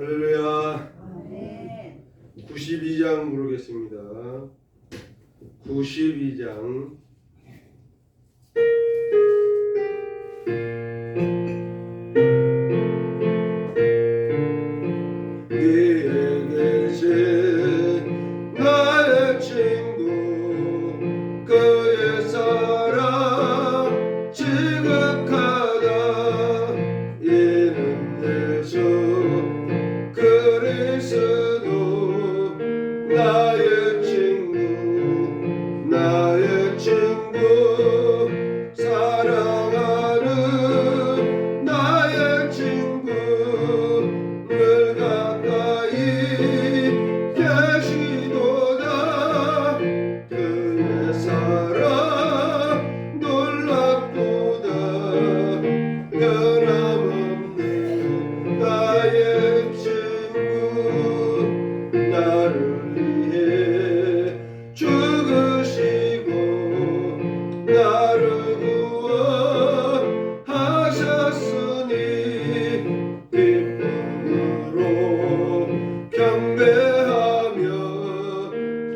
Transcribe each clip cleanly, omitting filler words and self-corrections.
할렐루야. 92장 부르겠습니다. 92장. 위에 계신 나의 친구, 그의 사랑 지극하다. 이는 예수 그리스도 나의 친구, 나의 친구, 사랑하는 나의 친구, 늘 가까이 계시도다. 그의 사랑 놀랍도다. 변함없는 나의 친구, 나를 위해 죽으시고 나를 구원하셨으니 기쁨으로 경배하며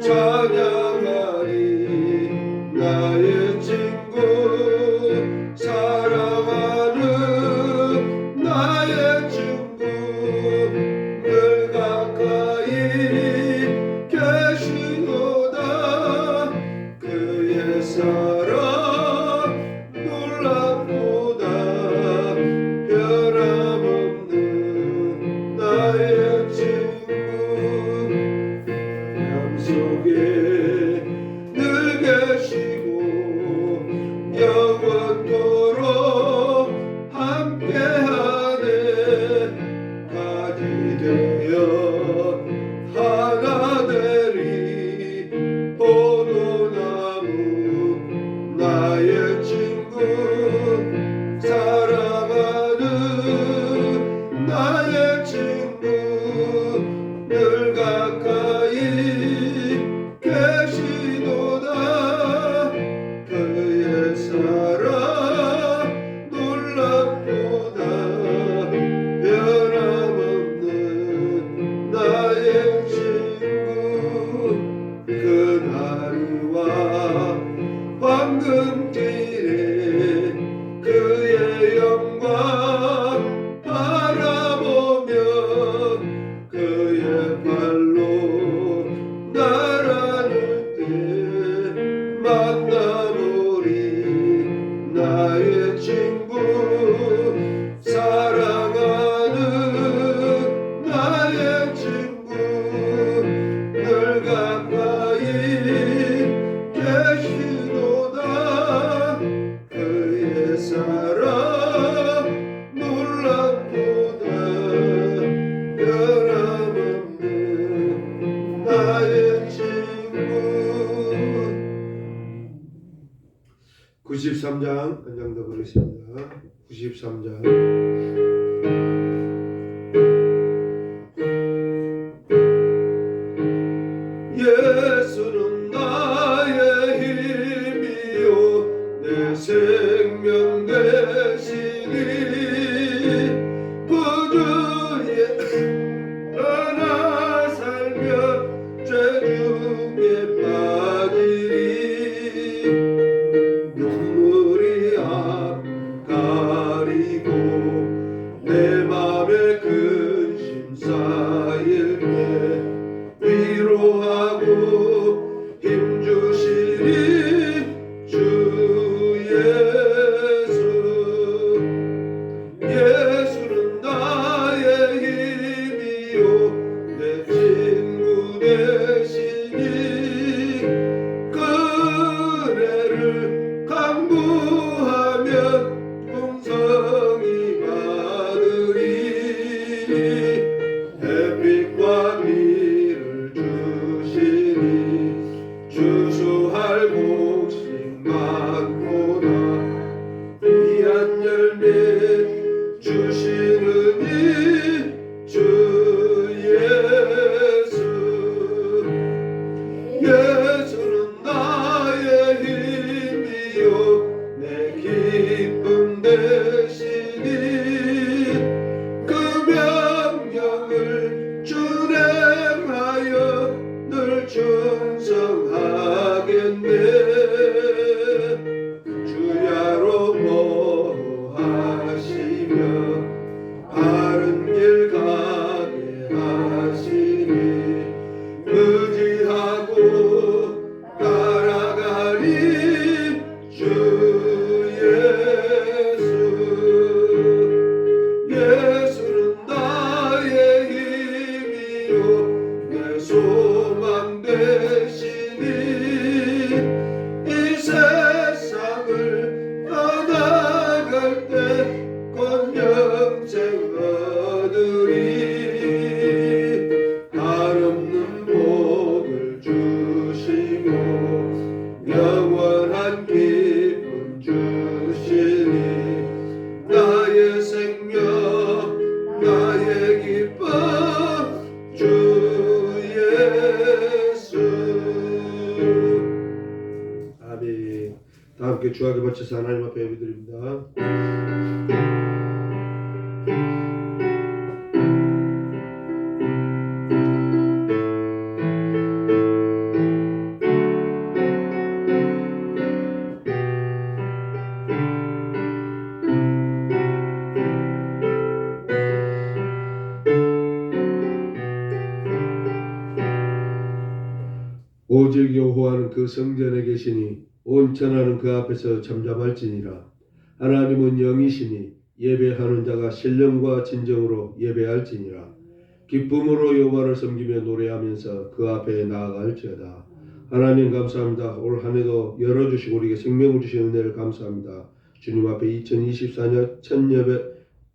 찬양하리. 나의 친구, 사랑하는 나의 친구, 늘 가까이 계시도다. 그의 사랑 놀랍도다. 변함없는 나의 친구, 양속에 늘 계시고 영원토록 함께하네. 가지 되어 하나 되리 포도나무. 나의 친구, 사랑하는 나의 친구, 늘 가까이 계시도다. 그의 사랑 놀랍도다. 변함없는 나의 친구, 그날과 황금길에 그의 영광 바라보며 그의 발로 날아들 때 만나보리. 나의 친구, 사랑하는 나의 친구, 늘 가까이 계시도다. 그의 사랑 놀랍도다. 변함없는 나의 친구. 93장 한 장 더 보겠습니다. 93장. 예수는 나의 힘이요 내 생명 되시니 부주에 떠나 살며 죄 중에 빠지리. 눈물이 앞 가리고 다 함께 주하게 바쳐서 하나님 앞에 예배드립니다. 오직 여호와는 그 성전에 계시니 온 천하는 그 앞에서 잠잠할지니라. 하나님은 영이시니 예배하는 자가 신령과 진정으로 예배할지니라. 기쁨으로 여호와를 섬기며 노래하면서 그 앞에 나아갈지어다. 하나님 감사합니다. 올 한 해도 열어주시고 우리에게 생명을 주신 은혜를 감사합니다. 주님 앞에 2024년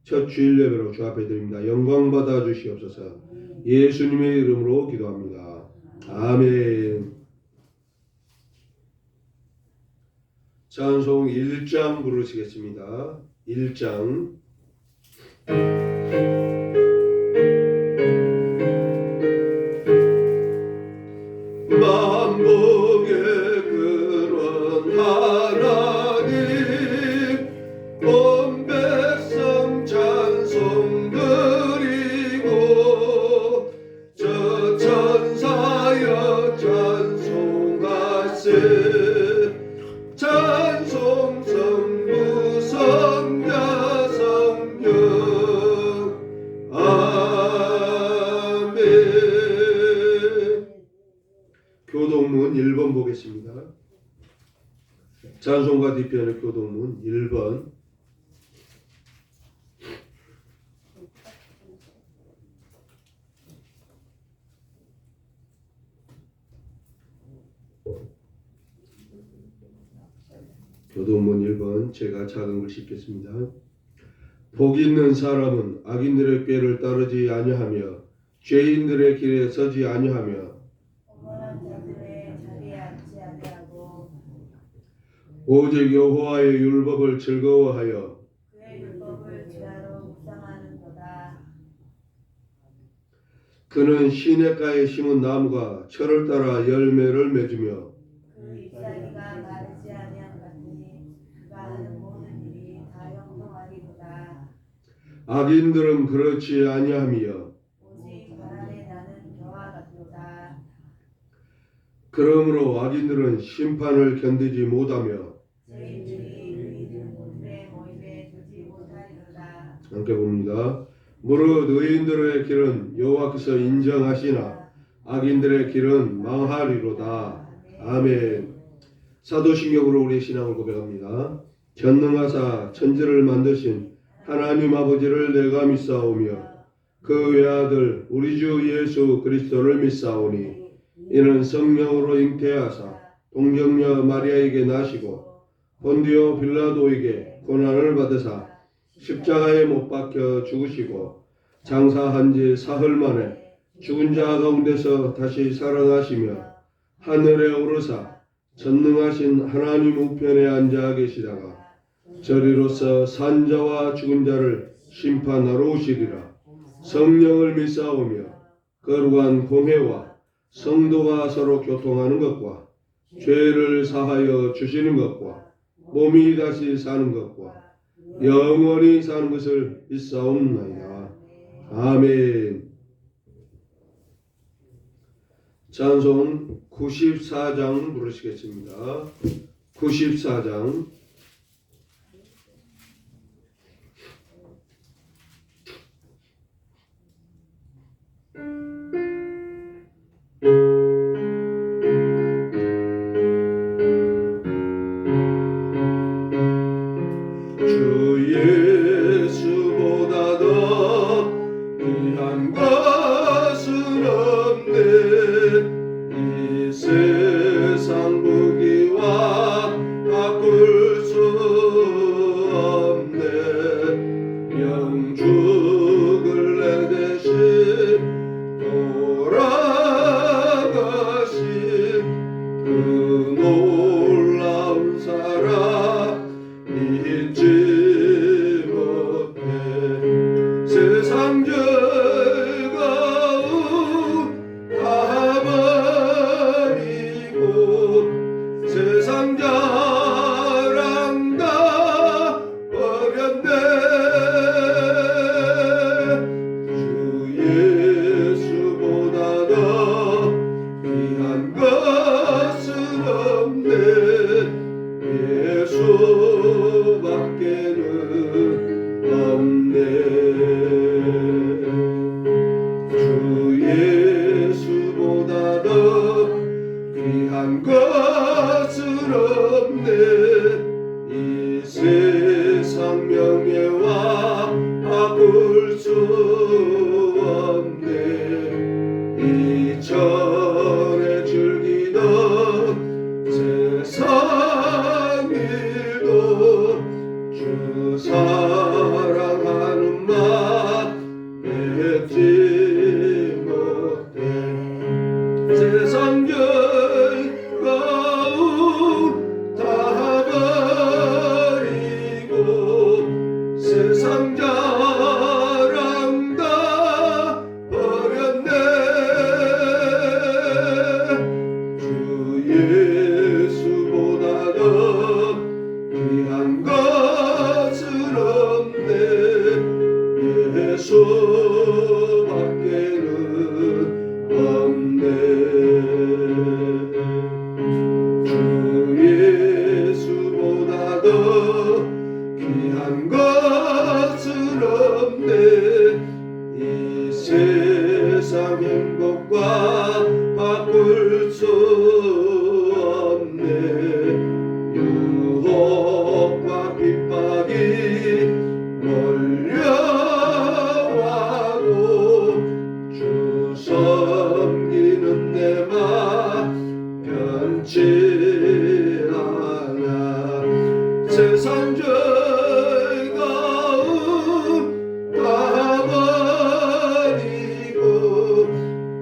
첫 주일 예배로 주 앞에 드립니다. 영광 받아 주시옵소서. 예수님의 이름으로 기도합니다. 아멘. 찬송 1장 부르시겠습니다. 1장. 만복의 근원 하나님, 온 백성 찬송 드리고 저 천사여 찬송하세. 찬송 성부 성자 성령 아멘. 교동문 1번 보겠습니다. 찬송가 뒤편의 교동문 1번. 교동문 1번 제가 작은 글 읽겠습니다. 복 있는 사람은 악인들의 꾀를 따르지 아니하며 죄인들의 길에 서지 아니하며 원한 자들의 자리에 앉지 아니하고 오직 여호와의 율법을 즐거워하여 그의 율법을 주야로 묵상하는도다. 그는 시냇가에 심은 나무가 철을 따라 열매를 맺으며 그 잎사귀가 마르지 아니한 같으니 그가 하는 모든 일이 다 형통하리로다. 악인들은 그렇지 아니하며 오직 바람에 나는 겨와 같도다. 그러므로 악인들은 심판을 견디지 못하며 죄인들이 의인 모두의 모임에 들지 못하리로다. 함께 봅니다. 무릇 의인들의 길은 여호와께서 인정하시나 악인들의 길은 망하리로다. 아멘. 사도신경으로 우리의 신앙을 고백합니다. 전능하사 천지를 만드신 하나님 아버지를 내가 믿사오며 그 외아들 우리 주 예수 그리스도를 믿사오니 이는 성령으로 잉태하사 동정녀 마리아에게 나시고 본디오 빌라도에게 고난을 받으사 십자가에 못 박혀 죽으시고 장사한 지 사흘 만에 죽은 자 가운데서 다시 살아나시며 하늘에 오르사 전능하신 하나님 우편에 앉아 계시다가 저리로서 산자와 죽은 자를 심판하러 오시리라. 성령을 믿사오며 거룩한 공회와 성도가 서로 교통하는 것과 죄를 사하여 주시는 것과 몸이 다시 사는 것과 영원히 사는 것을 믿사옵나이다. 아멘. 찬송 94장 부르시겠습니다. 94장. 주 예수보다 더 귀한 것은 없네. 이 세상 부귀와 바꿀 수 없네. 영죽을 내 대신 돌아가신 그 놀라운 사랑 잊지 못해. 세상 즐거움 다 버리고 세상 잘 예수밖에는 없네. 주 예수보다 더 귀한 것은 없네. 이 세상 명예와 바꿀 수 없네. 이전에 즐기던 세상 일도 주 사랑하는 맘 맺지 못해. 세상 즐거움 다 버리고 세상 자랑 다 버렸네. 주 예수보다 더 귀한 것은 없네. 예수밖에는 없네. 주 예수보다 더 귀한 것은 없네. 이 세상 행복과 바꿀 수 없네. 유혹과 핍박이 몰려와도 주 섬기는 내 맘 변치 않아. 세상 즐거움 다 버리고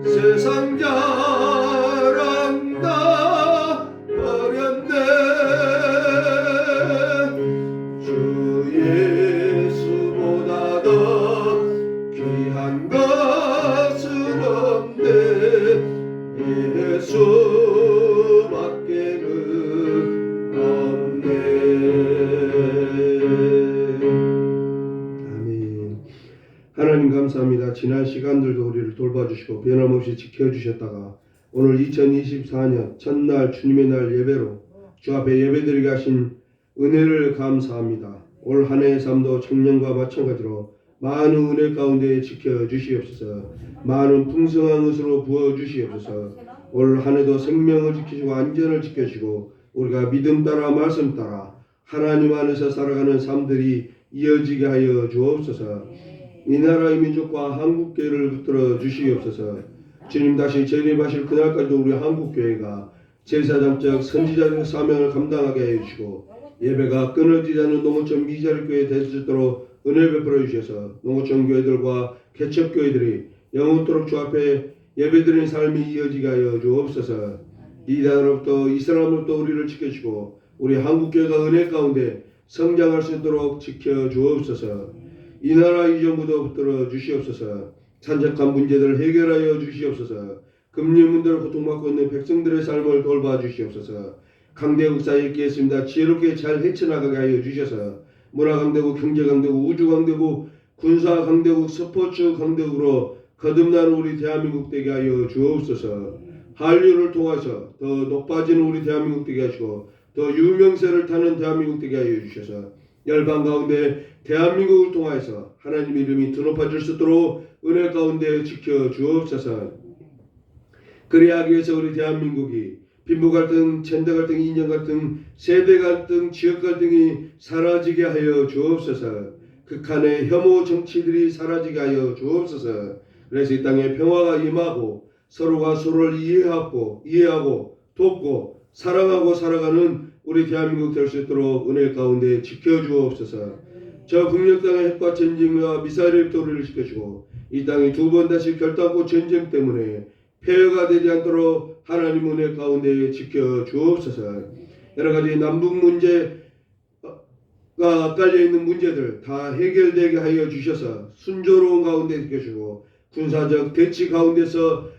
세상 자랑 다 버렸네. 주 예수보다 더 귀한 것은 없네. 예수밖에는 없네. 아멘. 하나님 감사합니다. 지난 시간들도 우리를 돌봐주시고 변함없이 지켜주셨다가 오늘 2024년 첫날 주님의 날 예배로 주 앞에 예배드리게 하신 은혜를 감사합니다. 올 한 해의 삶도 청년과 마찬가지로 많은 은혜 가운데 지켜주시옵소서. 많은 풍성한 것으로 부어주시옵소서. 올 한 해도 생명을 지키시고 안전을 지켜주시고 우리가 믿음 따라 말씀 따라 하나님 안에서 살아가는 삶들이 이어지게 하여 주옵소서. 이 나라의 민족과 한국교회를 붙들어 주시옵소서. 주님 다시 재림하실 그날까지도 우리 한국교회가 제사장적 선지자적 사명을 감당하게 해 주시고 예배가 끊어지지 않는 농어촌 미자립교회 될 수 있도록 은혜 베풀어 주셔서 농어촌 교회들과 개척교회들이 영원토록 주 앞에 예배드리는 삶이 이어지게 하여 주옵소서. 이단으로부터 이슬람으로부터 우리를 지켜주시고 우리 한국교회가 은혜 가운데 성장할 수 있도록 지켜 주옵소서. 이 나라 이전부터 붙들어 주시옵소서. 산적한 문제들을 해결하여 주시옵소서. 금리 문제로 고통받고 있는 백성들의 삶을 돌봐 주시옵소서. 강대국 사이에 있겠습니다. 지혜롭게 잘 헤쳐나가게 하여 주셔서 문화 강대국, 경제 강대국, 우주 강대국, 군사 강대국, 스포츠 강대국으로 거듭나는 우리 대한민국 되게 하여 주옵소서. 한류를 통해서 더 높아지는 우리 대한민국 되게 하시고 더 유명세를 타는 대한민국 되게 하여 주셔서 열방 가운데 대한민국을 통하여서 하나님 이름이 더 높아질 수 있도록 은혜 가운데 지켜 주옵소서. 그래야 하기 위해서 우리 대한민국이 빈부 갈등, 젠더 갈등, 인종 갈등, 세대 갈등, 지역 갈등이 사라지게 하여 주옵소서. 극한의 혐오 정치들이 사라지게 하여 주옵소서. 그래서 이 땅에 평화가 임하고 서로가 서로를 이해하고 돕고 사랑하고 살아가는 우리 대한민국 될 수 있도록 은혜 가운데 지켜주옵소서. 저 북녘 땅의 핵과 전쟁과 미사일부터 우리를 지켜주고 이 땅이 두 번 다시 결단코 전쟁 때문에 폐허가 되지 않도록 하나님 은혜 가운데 지켜주옵소서. 여러가지 남북 문제가 깔려있는 문제들 다 해결되게 하여 주셔서 순조로운 가운데 지켜주고 군사적 대치 가운데서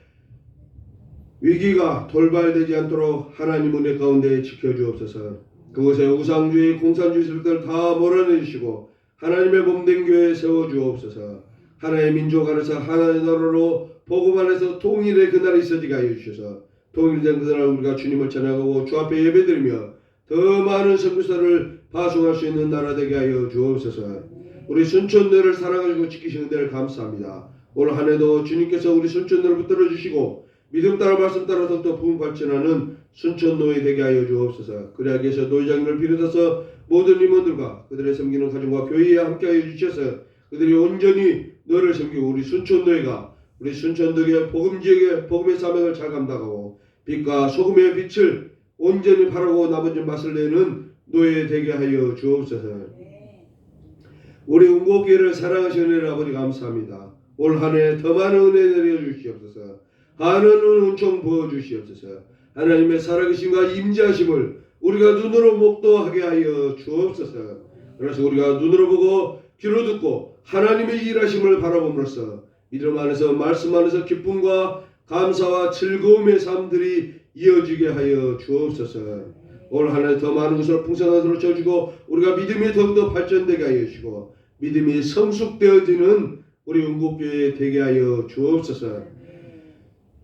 위기가 돌발되지 않도록 하나님 은혜 가운데 지켜주옵소서. 그곳에 우상주의, 공산주의 세력들 다 몰아내주시고 하나님의 몸된 교회 세워주옵소서. 하나님의 민족 안에서 하나님의 나라로 복음 안에서 통일의 그날이 있어지게 하여 주셔서 통일된 그날 우리가 주님을 찬양하고 주 앞에 예배드리며 더 많은 선교사를 파송할 수 있는 나라 되게 하여 주옵소서. 우리 순천교회를 사랑하시고 지키시는 은혜를 감사합니다. 올 한 해도 주님께서 우리 순천교회를 붙들어 주시고 믿음 따라 말씀 따라 더욱더 부흥 발전하는 순천노예 되게 하여 주옵소서. 그래야 계셔 노회장님을 비롯해서 모든 임원들과 그들의 섬기는 가정과 교회에 함께하여 주셔서 그들이 온전히 너를 섬기고 우리 순천노예가 우리 순천도의 복음지역의 복음의 사명을 잘 감당하고 빛과 소금의 빛을 온전히 바라고 나머지 맛을 내는 노예 되게 하여 주옵소서. 우리 운곡교회를 사랑하시는 은혜를 아버지 감사합니다. 올 한 해 더 많은 은혜 내려 주시옵소서. 하늘은 은총 부어 주시옵소서. 하나님의 살아계심과 임재하심을 우리가 눈으로 목도하게 하여 주옵소서. 그래서 우리가 눈으로 보고 귀로 듣고 하나님의 일하심을 바라봄으로써 믿음 안에서 말씀 안에서 기쁨과 감사와 즐거움의 삶들이 이어지게 하여 주옵소서. 올 한 해 더 많은 것을 풍성하도록 채워주고 우리가 믿음이 더욱더 발전되게 하여 주시고 믿음이 성숙되어지는 우리 운곡교회 되게 하여 주옵소서.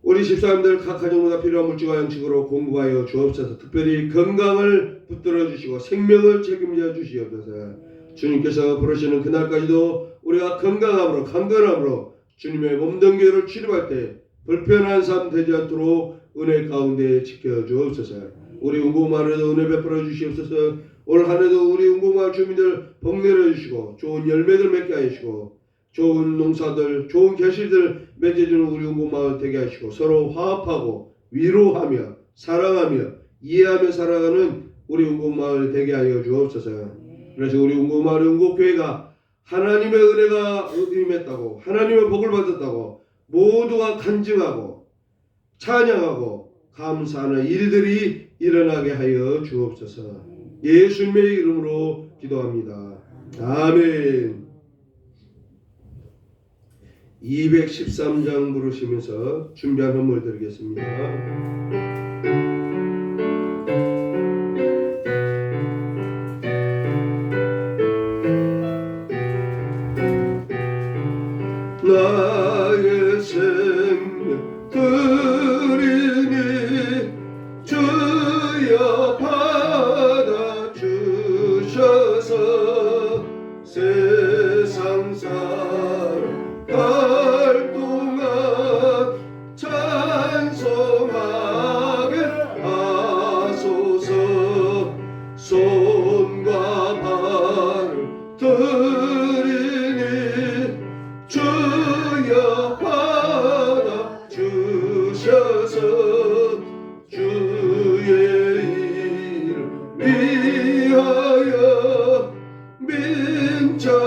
우리 집사님들 각 가정마다 필요한 물질과 양식으로 공급하여 주옵소서. 특별히 건강을 붙들어 주시고 생명을 책임져 주시옵소서. 주님께서 부르시는 그날까지도 우리가 건강함으로 강건함으로 주님의 몸된 교회를 출입할 때 불편한 삶 되지 않도록 은혜 가운데 지켜 주옵소서. 우리 운곡마을에도 은혜 베풀어 주시옵소서. 올 한 해도 우리 운곡마을 주민들 복 내려 주시고 좋은 열매들 맺게 하시고 좋은 농사들 좋은 결실들 맺어주는 우리 운곡마을 되게 하시고 서로 화합하고 위로하며 사랑하며 이해하며 살아가는 우리 운곡마을 되게 하여 주옵소서. 그래서 우리 운곡마을의 운곡교회가 하나님의 은혜가 임했다고 하나님의 복을 받았다고 모두가 간증하고 찬양하고 감사하는 일들이 일어나게 하여 주옵소서. 예수님의 이름으로 기도합니다. 아멘. 213장 부르시면서 준비한 헌물 드리겠습니다. 나의 생명 드리니 주여 받아 주셔서 세상 살아갈 동안 찬송하게 하소서. 손과 발을 드리니 주여 받아 주셔서 주의 이름 위하여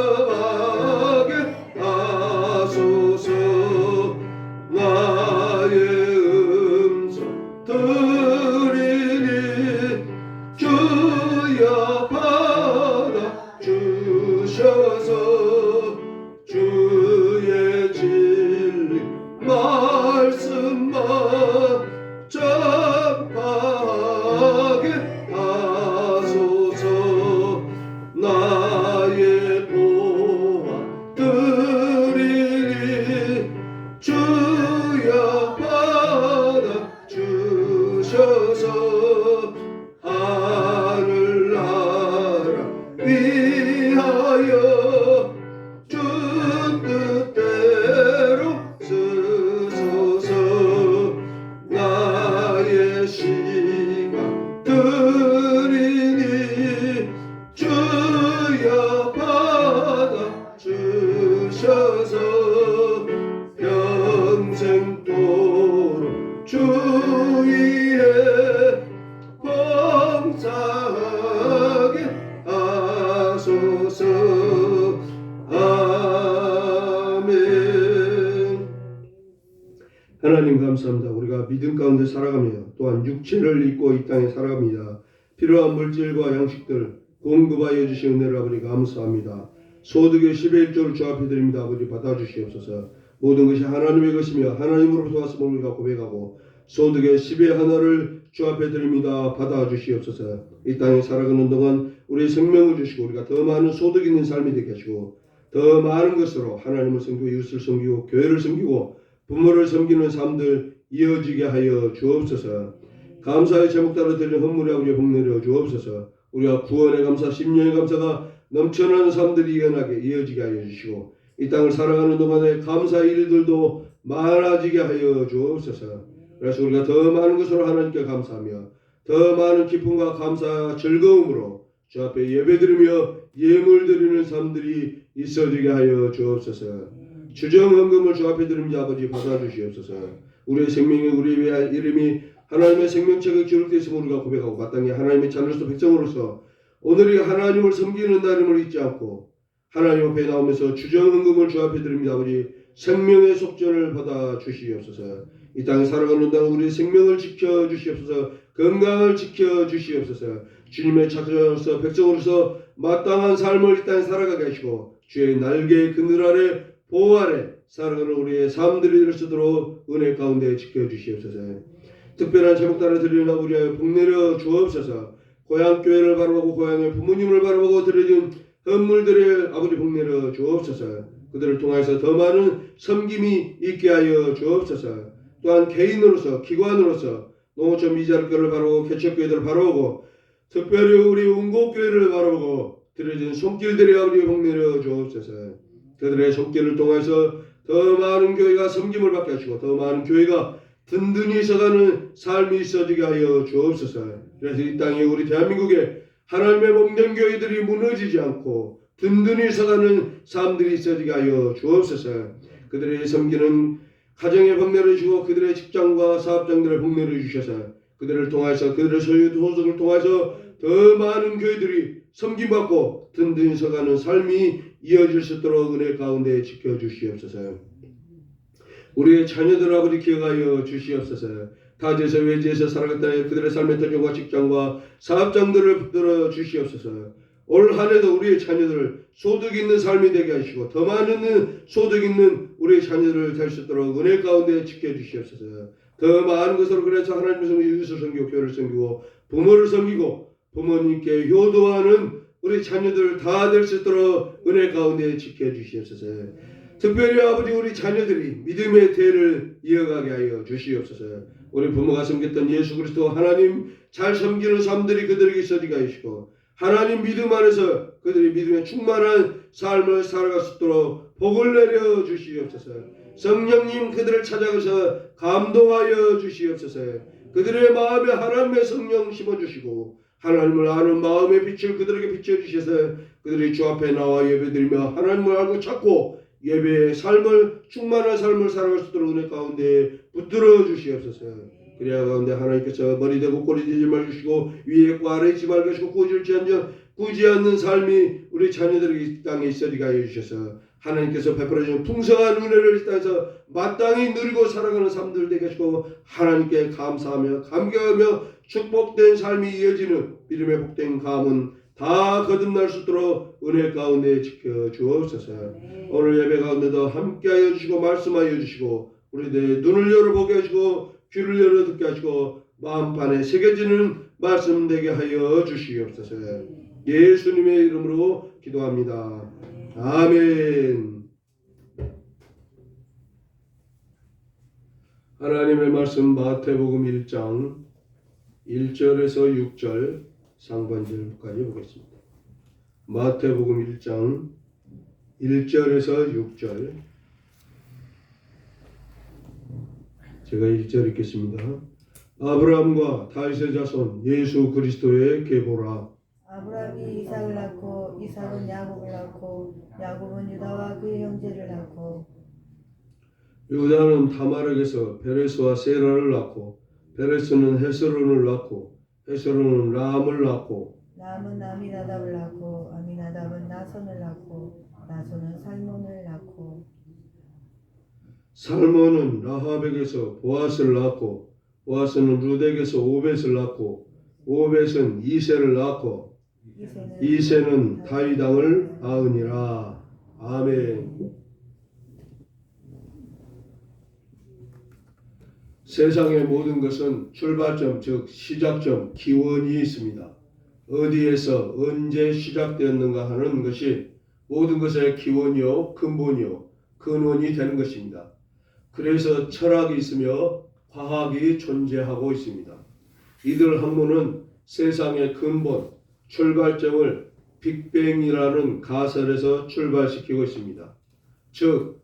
민첩하게 하소서. 나의 음성 드리니 주여 받아 주셔서 주의 진리 말씀만 전파하게 하소서. 나의 보화 드리니 주여 받아 주셔서 하늘나라 위하여 주 뜻대로 쓰소서. 나의 시간 드리니 주여 받아 주셔서 평생도록 주 위에 범사하게 하소서. 아멘. 하나님 감사합니다. 우리가 믿음 가운데 살아가며 또한 육체를 입고 이 땅에 살아갑니다. 필요한 물질과 양식들 공급하여 주신 은혜를 아버지 감사합니다. 소득의 10의 1조를 주 앞에 드립니다. 아버지 받아주시옵소서. 모든 것이 하나님의 것이며 하나님으로부터 왔음을 우리가 고백하고 소득의 10의 하나를 주 앞에 드립니다. 받아주시옵소서. 이 땅에 살아가는 동안 우리의 생명을 주시고 우리가 더 많은 소득 있는 삶이 되게 하시고 더 많은 것으로 하나님을 섬기고 이웃을 섬기고 교회를 섬기고 부모를 섬기는 삶들 이어지게 하여 주옵소서. 감사의 제목 따라 드리는 헌물의 아버지 복내려 주옵소서. 우리가 구원의 감사, 심령의 감사가 넘쳐나는 삶들이 이어지게 하여 주시고 이 땅을 살아가는 동안에 감사의 일들도 많아지게 하여 주옵소서. 그래서 우리가 더 많은 것으로 하나님께 감사하며 더 많은 기쁨과 감사, 즐거움으로 주 앞에 예배드리며 예물드리는 삶들이 있어지게 하여 주옵소서. 주정헌금을 주 앞에 드립니다. 아버지 받아주시옵소서. 우리의 생명이 우리의 이름이 하나님의 생명책에 기록되어 있음을 우리가 고백하고 마땅히 하나님의 자녀로서 백성으로서 오늘이 하나님을 섬기는 날임을 잊지 않고 하나님 앞에 나오면서 주정헌금을 주 앞에 드립니다. 아버지 생명의 속전을 받아주시옵소서. 이 땅에 살아가는 동안 우리의 생명을 지켜주시옵소서. 건강을 지켜주시옵소서. 주님의 자녀로서 백성으로서 마땅한 삶을 이 땅에 살아가게 하시고 주의 날개의 그늘 아래 보호 아래 살아가는 우리의 삶들이 될 수 있도록 은혜 가운데 지켜주시옵소서. 특별한 제목 따라 드리는 우리의 복내려 주옵소서. 고향교회를 바라보고 고향의 부모님을 바라보고 드려진 헌물들의 아버지 복내려 주옵소서. 그들을 통해서 더 많은 섬김이 있게 하여 주옵소서. 또한 개인으로서 기관으로서 농어촌 미자립교회를 바라보고 개척교회들을 바라보고 특별히 우리 운곡교회를 바라보고 드려진 손길들의 아버지 복내려 주옵소서. 그들의 손길을 통해서 더 많은 교회가 섬김을 받게 하시고 더 많은 교회가 든든히 서가는 삶이 있어지게 하여 주옵소서. 그래서 이 땅에 우리 대한민국에 하나님의 몸된 교회들이 무너지지 않고 든든히 서가는 삶들이 있어지게 하여 주옵소서. 그들의 섬기는 가정에 복내려 주시고 그들의 직장과 사업장들을 복내려 주셔서 그들을 통해서 그들의 소유 소속을 통해서 더 많은 교회들이 섬김받고 든든히 서가는 삶이 이어질 수 있도록 은혜 가운데 지켜주시옵소서. 우리의 자녀들 아버지 기억하여 주시옵소서. 타지에서 외지에서 살아갔다 그들의 삶의 터전과 직장과 사업장들을 붙들어 주시옵소서. 올 한해도 우리의 자녀들 소득 있는 삶이 되게 하시고 더 많은 소득 있는 우리의 자녀들을 될 수 있도록 은혜 가운데 지켜주시옵소서. 더 많은 것으로 그래서 하나님을 섬기고 이웃을 섬기고 교회를 섬기고 부모를 섬기고 부모님께 효도하는 우리 자녀들 다 될 수 있도록 은혜 가운데 지켜주시옵소서. 특별히 아버지 우리 자녀들이 믿음의 대를 이어가게 하여 주시옵소서. 우리 부모가 섬겼던 예수 그리스도 하나님 잘 섬기는 삶들이 그들에게 있어지게 하시고 하나님 믿음 안에서 그들이 믿음에 충만한 삶을 살아갈 수 있도록 복을 내려 주시옵소서. 성령님 그들을 찾아가서 감동하여 주시옵소서. 그들의 마음에 하나님의 성령 심어주시고 하나님을 아는 마음의 빛을 그들에게 비춰주셔서 그들이 주 앞에 나와 예배드리며 하나님을 알고 찾고 예배의 삶을 충만한 삶을 살아갈 수 있도록 은혜 가운데 붙들어 주시옵소서. 그래야 가운데 하나님께서 머리 되고 꼬리 되지 말주시고 위에 있고 아래 있지 말주시고 꾸질지언정 꾸지 않는 삶이 우리 자녀들에게 이 땅에 있어지게 하여 주셔서 하나님께서 베풀어 주신 풍성한 은혜를 이 땅에서 마땅히 누리고 살아가는 삶들 되게 하시고 하나님께 감사하며 감격하며 축복된 삶이 이어지는 믿음의 복된 가문 다 거듭날 수 있도록 은혜 가운데 지켜주옵소서. 오늘 예배 가운데도 함께하여 주시고 말씀하여 주시고 우리들의 눈을 열어보게 하시고 귀를 열어 듣게 하시고 마음판에 새겨지는 말씀 되게 하여 주시옵소서. 예수님의 이름으로 기도합니다. 아멘. 하나님의 말씀 마태복음 1장 1절에서 6절 상반절까지 보겠습니다. 마태복음 1장 1절에서 6절 제가 1절 읽겠습니다. 아브라함과 다윗의 자손 예수 그리스도의 계보라. 아브라함이 이삭을 낳고 이삭은 야곱을 낳고 야곱은 유다와 그의 형제를 낳고 유다는 다말에게서 베레스와 세라를 낳고 베레스는 헤스론을 낳고 헤스론은 람을 낳고 람은 아미나답을 낳고 아미나답은 나손을 낳고 나손은 살몬을 낳고 살몬은 라합에게서 보아스를 낳고 보아스는 룻에게서 오벳을 낳고 오벳은 이세를 낳고 이세는 다윗 왕을 낳으니라. 아멘. 세상의 모든 것은 출발점 즉 시작점 기원이 있습니다. 어디에서 언제 시작되었는가 하는 것이 모든 것의 기원이요 근본이요 근원이 되는 것입니다. 그래서 철학이 있으며 과학이 존재하고 있습니다. 이들 학문은 세상의 근본, 출발점을 빅뱅이라는 가설에서 출발시키고 있습니다. 즉,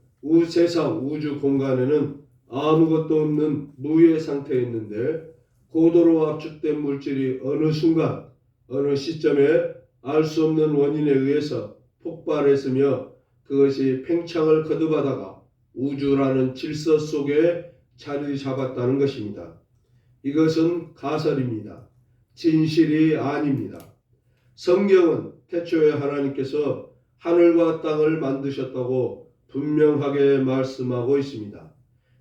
세상 우주 공간에는 아무것도 없는 무의 상태였는데 고도로 압축된 물질이 어느 순간, 어느 시점에 알 수 없는 원인에 의해서 폭발했으며 그것이 팽창을 거듭하다가 우주라는 질서 속에 자리 잡았다는 것입니다. 이것은 가설입니다. 진실이 아닙니다. 성경은 태초에 하나님께서 하늘과 땅을 만드셨다고 분명하게 말씀하고 있습니다.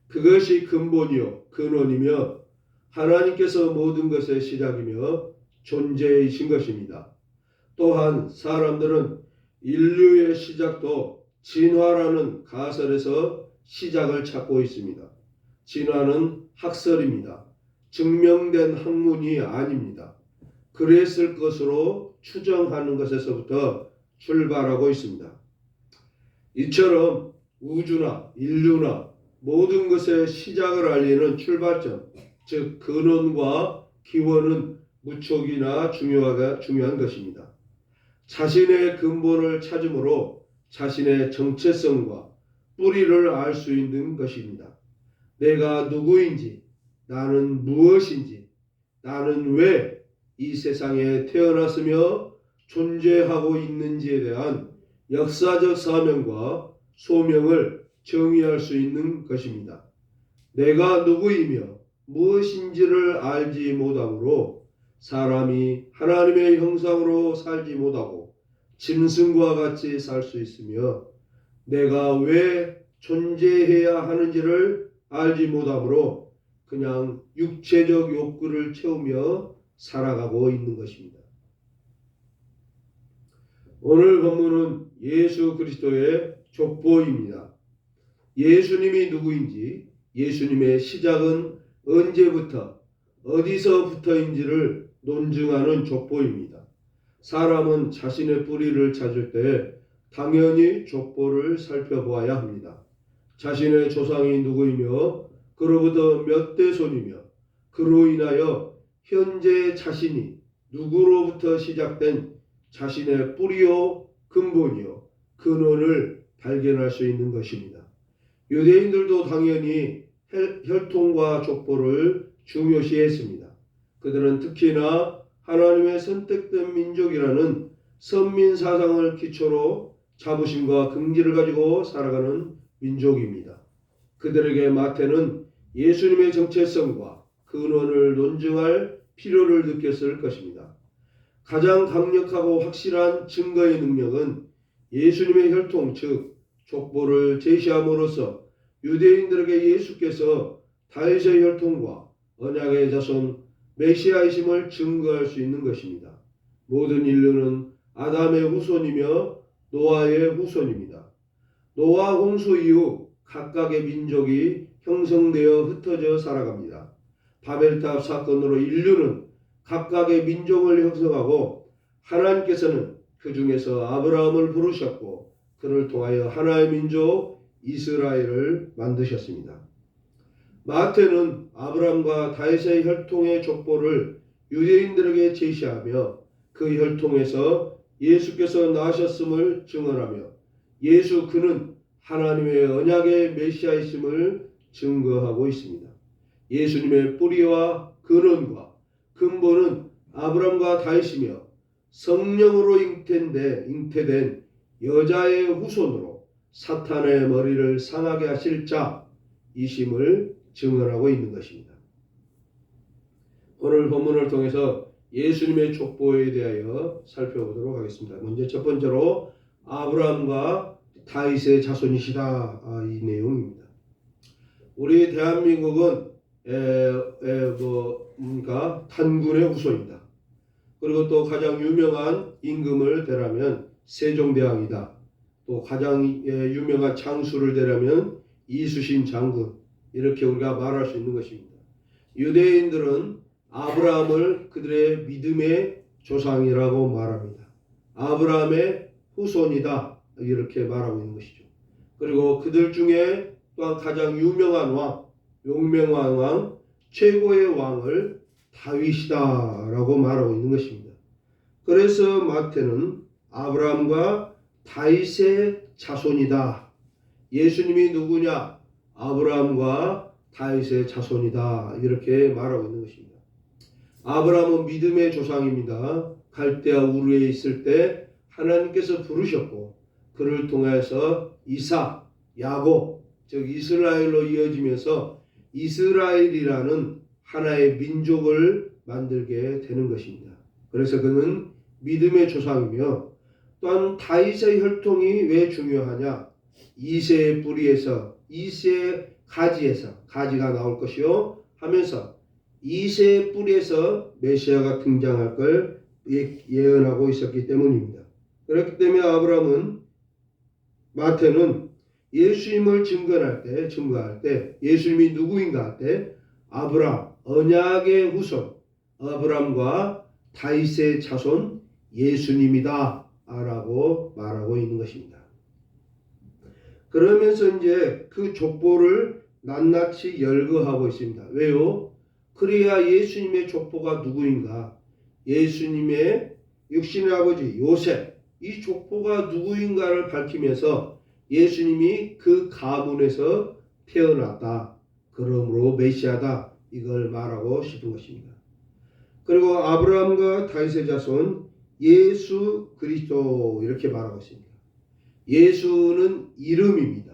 그것이 근본이요 근원이며 하나님께서 모든 것의 시작이며 존재이신 것입니다. 또한 사람들은 인류의 시작도 진화라는 가설에서 시작을 찾고 있습니다. 진화는 학설입니다. 증명된 학문이 아닙니다. 그랬을 것으로 추정하는 것에서부터 출발하고 있습니다. 이처럼 우주나 인류나 모든 것의 시작을 알리는 출발점, 즉 근원과 기원은 무척이나 중요한 것입니다. 자신의 근본을 찾음으로 자신의 정체성과 뿌리를 알 수 있는 것입니다. 내가 누구인지, 나는 무엇인지, 나는 왜 이 세상에 태어났으며 존재하고 있는지에 대한 역사적 사명과 소명을 정의할 수 있는 것입니다. 내가 누구이며 무엇인지를 알지 못함으로 사람이 하나님의 형상으로 살지 못하고 짐승과 같이 살 수 있으며 내가 왜 존재해야 하는지를 알지 못함으로 그냥 육체적 욕구를 채우며 살아가고 있는 것입니다. 오늘 본문은 예수 그리스도의 족보입니다. 예수님이 누구인지, 예수님의 시작은 언제부터 어디서부터인지를 논증하는 족보입니다. 사람은 자신의 뿌리를 찾을 때 당연히 족보를 살펴보아야 합니다. 자신의 조상이 누구이며 그로부터 몇 대손이며 그로 인하여 현재 자신이 누구로부터 시작된 자신의 뿌리요 근본이요 근원을 발견할 수 있는 것입니다. 유대인들도 당연히 혈통과 족보를 중요시했습니다. 그들은 특히나 하나님의 선택된 민족이라는 선민 사상을 기초로 자부심과 긍지를 가지고 살아가는 민족입니다. 그들에게 마태는 예수님의 정체성과 근원을 논증할 필요를 느꼈을 것입니다. 가장 강력하고 확실한 증거의 능력은 예수님의 혈통 즉 족보를 제시함으로써 유대인들에게 예수께서 다윗의 혈통과 언약의 자손 메시아이심을 증거할 수 있는 것입니다. 모든 인류는 아담의 후손이며 노아의 후손입니다. 노아 홍수 이후 각각의 민족이 형성되어 흩어져 살아갑니다. 바벨탑 사건으로 인류는 각각의 민족을 형성하고 하나님께서는 그 중에서 아브라함을 부르셨고 그를 통하여 하나의 민족 이스라엘을 만드셨습니다. 마태는 아브라함과 다윗의 혈통의 족보를 유대인들에게 제시하며 그 혈통에서 예수께서 나셨음을 증언하며 예수 그는 하나님의 언약의 메시아이심을 증거하고 있습니다. 예수님의 뿌리와 근원과 근본은 아브라함과 다윗이며 성령으로 잉태된 여자의 후손으로 사탄의 머리를 상하게 하실 자이심을 증언하고 있는 것입니다. 오늘 본문을 통해서 예수님의 족보에 대하여 살펴보도록 하겠습니다. 먼저 첫 번째로 아브라함과 다윗의 자손이시다 이 내용입니다. 우리 대한민국은 단군의 후손이다. 그리고 또 가장 유명한 임금을 대라면 세종대왕이다. 또 가장 유명한 장수를 대라면 이순신 장군 이렇게 우리가 말할 수 있는 것입니다. 유대인들은 아브라함을 그들의 믿음의 조상이라고 말합니다. 아브라함의 후손이다 이렇게 말하고 있는 것이죠. 그리고 그들 중에 또한 가장 유명한 왕 용맹한 왕, 최고의 왕을 다윗이다라고 말하고 있는 것입니다. 그래서 마태는 아브라함과 다윗의 자손이다. 예수님이 누구냐? 아브라함과 다윗의 자손이다. 이렇게 말하고 있는 것입니다. 아브라함은 믿음의 조상입니다. 갈대아 우르에 있을 때 하나님께서 부르셨고 그를 통해서 이삭, 야곱, 즉 이스라엘로 이어지면서 이스라엘이라는 하나의 민족을 만들게 되는 것입니다. 그래서 그는 믿음의 조상이며 또한 다윗의 혈통이 왜 중요하냐? 이새의 뿌리에서 이새의 가지에서 가지가 나올 것이요 하면서 이새의 뿌리에서 메시아가 등장할 걸 예언하고 있었기 때문입니다. 그렇기 때문에 아브라함은 마태는 예수님을 증거할 때 예수님이 누구인가 할 때 아브라함 언약의 후손 아브라함과 다윗의 자손 예수님이다 라고 말하고 있는 것입니다. 그러면서 이제 그 족보를 낱낱이 열거하고 있습니다. 왜요? 그래야 예수님의 족보가 누구인가? 예수님의 육신의 아버지 요셉 이 족보가 누구인가를 밝히면서 예수님이 그 가문에서 태어났다. 그러므로 메시아다. 이걸 말하고 싶은 것입니다. 그리고 아브라함과 다윗의 자손 예수 그리스도 이렇게 말하고 있습니다. 예수는 이름입니다.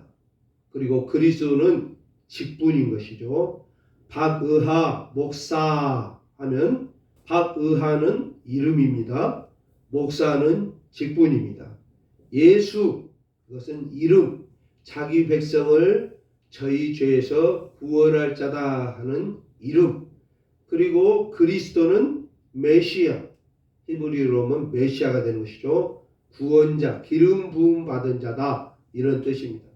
그리고 그리스도는 직분인 것이죠. 박의하 목사 하면 박의하는 이름입니다. 목사는 직분입니다. 예수 그것은 이름 자기 백성을 저희 죄에서 구원할 자다 하는 이름 그리고 그리스도는 메시아 히브리어로 하면 메시아가 되는 것이죠. 구원자 기름 부음 받은 자다 이런 뜻입니다.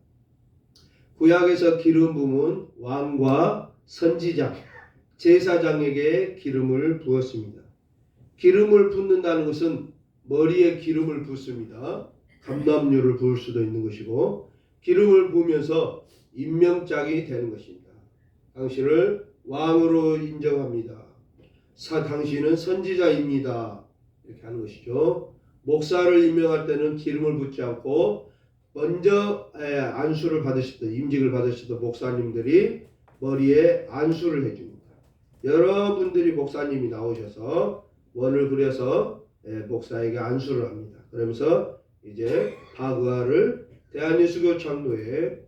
구약에서 기름 부음은 왕과 선지자 제사장에게 기름을 부었습니다. 기름을 붓는다는 것은 머리에 기름을 붓습니다. 감람유를 부을 수도 있는 것이고 기름을 부으면서 임명장이 되는 것입니다. 당신을 왕으로 인정합니다. 당신은 선지자입니다. 이렇게 하는 것이죠. 목사를 임명할 때는 기름을 붓지 않고 먼저 안수를 받으시던 임직을 받으시던 목사님들이 머리에 안수를 해줍니다. 여러분들이 목사님이 나오셔서 원을 그려서 목사에게 안수를 합니다. 그러면서 이제 박의하를 대한예수교 장로회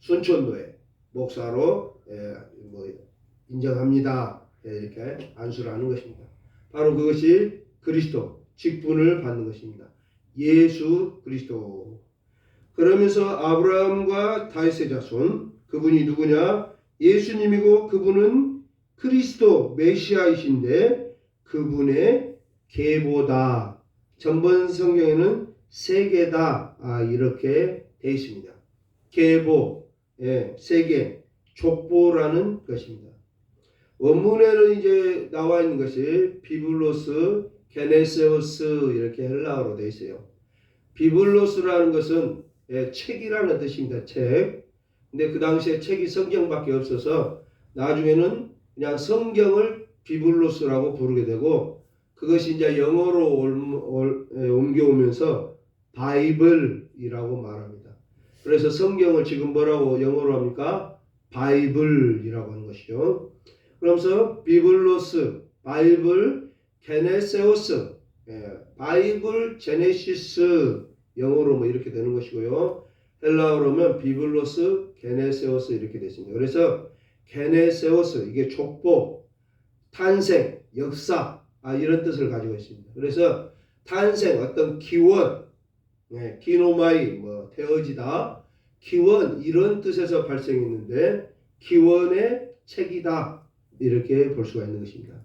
순천노회 목사로 인정합니다. 이렇게 안수를 하는 것입니다. 바로 그것이 그리스도 직분을 받는 것입니다. 예수 그리스도. 그러면서 아브라함과 다윗의 자손 그분이 누구냐? 예수님이고 그분은 그리스도 메시아이신데 그분의 계보다. 전번 성경에는 세계다 이렇게 되어 있습니다. 계보, 세계, 족보라는 것입니다. 원문에는 이제 나와 있는 것이 비블로스, 게네세우스 이렇게 헬라어로 되어 있어요. 비블로스라는 것은 책이라는 뜻입니다. 책. 근데 그 당시에 책이 성경밖에 없어서 나중에는 그냥 성경을 비블로스라고 부르게 되고 그것이 이제 영어로 옮겨오면서 바이블이라고 말합니다. 그래서 성경을 지금 뭐라고 영어로 합니까? 바이블이라고 하는 것이죠. 그러면서 비블로스, 바이블, 게네세우스, 바이블, 제네시스 영어로 이렇게 되는 것이고요. 헬라어로 하면 비블로스, 게네세우스 이렇게 됐습니다. 그래서 게네세우스 이게 족보, 탄생, 역사 이런 뜻을 가지고 있습니다. 그래서 탄생 어떤 기원, 기노마이 되어지다, 기원 이런 뜻에서 발생했는데 기원의 책이다 이렇게 볼 수가 있는 것입니다.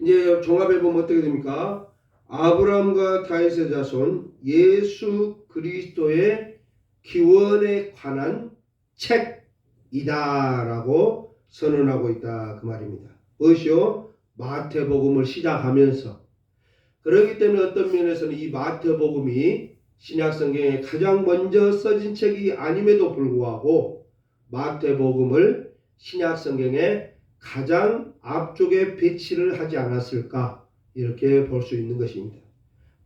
이제 종합해 보면 어떻게 됩니까? 아브라함과 다윗의 자손 예수 그리스도의 기원에 관한 책이다라고 선언하고 있다 그 말입니다. 무엇이요? 마태복음을 시작하면서. 그렇기 때문에 어떤 면에서는 이 마태복음이 신약성경에 가장 먼저 써진 책이 아님에도 불구하고 마태복음을 신약 성경에 가장 앞쪽에 배치를 하지 않았을까 이렇게 볼 수 있는 것입니다.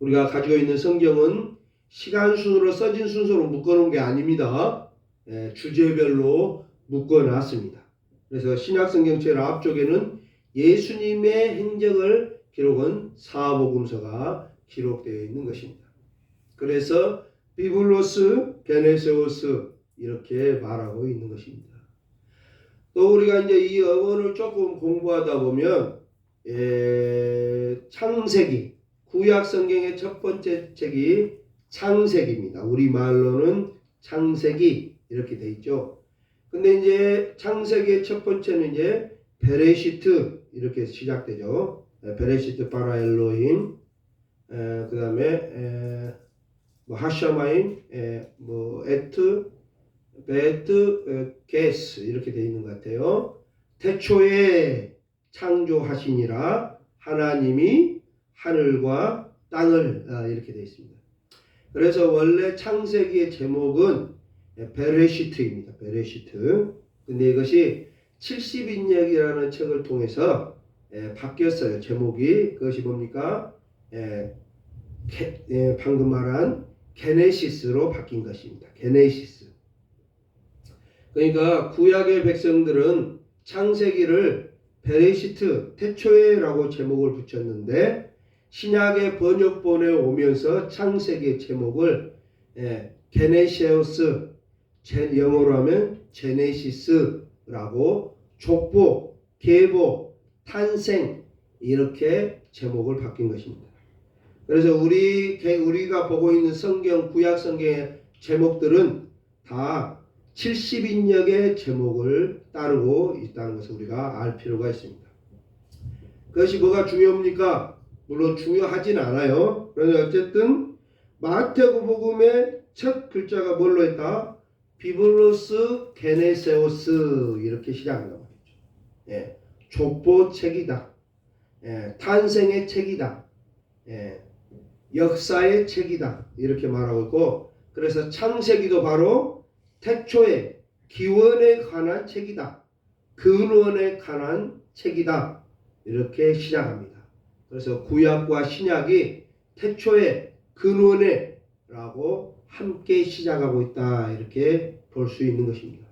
우리가 가지고 있는 성경은 시간 순으로 써진 순서로 묶어놓은 게 아닙니다. 주제별로 묶어놨습니다. 그래서 신약 성경 제일 앞쪽에는 예수님의 행적을 기록한 사복음서가 기록되어 있는 것입니다. 그래서 비블로스, 게네세오스 이렇게 말하고 있는 것입니다. 또 우리가 이제 이 어원을 조금 공부하다 보면 창세기, 구약 성경의 첫 번째 책이 창세기입니다. 우리 말로는 창세기 이렇게 돼 있죠. 근데 이제 창세기의 첫 번째는 이제 베레시트 이렇게 시작되죠. 베레시트 바라 엘로힘, 그 다음에 하샤마임, 에트, 베트, 게스 이렇게 되어 있는 것 같아요. 태초에 창조하시니라 하나님이 하늘과 땅을 이렇게 되어 있습니다. 그래서 원래 창세기의 제목은 베레시트입니다. 베레시트. 근데 이것이 70인역이라는 책을 통해서 바뀌었어요. 제목이. 그것이 뭡니까? 방금 말한 게네시스로 바뀐 것입니다. 게네시스. 그러니까 구약의 백성들은 창세기를 베레시트, 태초에라고 제목을 붙였는데 신약의 번역본에 오면서 창세기의 제목을 게네시오스, 영어로 하면 제네시스라고 족보, 계보, 탄생 이렇게 제목을 바뀐 것입니다. 그래서 우리가 보고 있는 성경, 구약 성경의 제목들은 다 70인역의 제목을 따르고 있다는 것을 우리가 알 필요가 있습니다. 그것이 뭐가 중요합니까? 물론 중요하진 않아요. 그런데 어쨌든 마태복음의 첫 글자가 뭘로 했다? 비블로스 게네세오스 이렇게 시작한단 말이죠. 족보 책이다. 탄생의 책이다. 역사의 책이다. 이렇게 말하고 있고, 그래서 창세기도 바로 태초의 기원에 관한 책이다. 근원에 관한 책이다. 이렇게 시작합니다. 그래서 구약과 신약이 태초의 근원에 라고 함께 시작하고 있다. 이렇게 볼 수 있는 것입니다.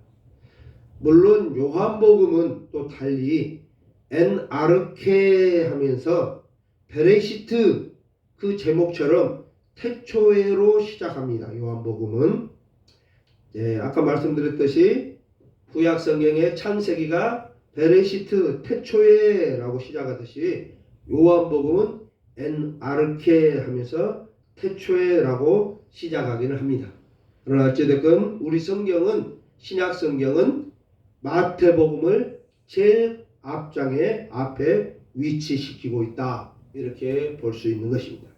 물론 요한복음은 또 달리 엔아르케 하면서 베레시트 그 제목처럼 태초에로 시작합니다. 요한복음은 아까 말씀드렸듯이 구약 성경의 창세기가 베레시트 태초에라고 시작하듯이 요한복음은 엔아르케 하면서 태초에라고 시작하기는 합니다. 그러나 어찌됐건 우리 성경은 신약 성경은 마태복음을 제일 앞장에 앞에 위치시키고 있다. 이렇게 볼 수 있는 것입니다.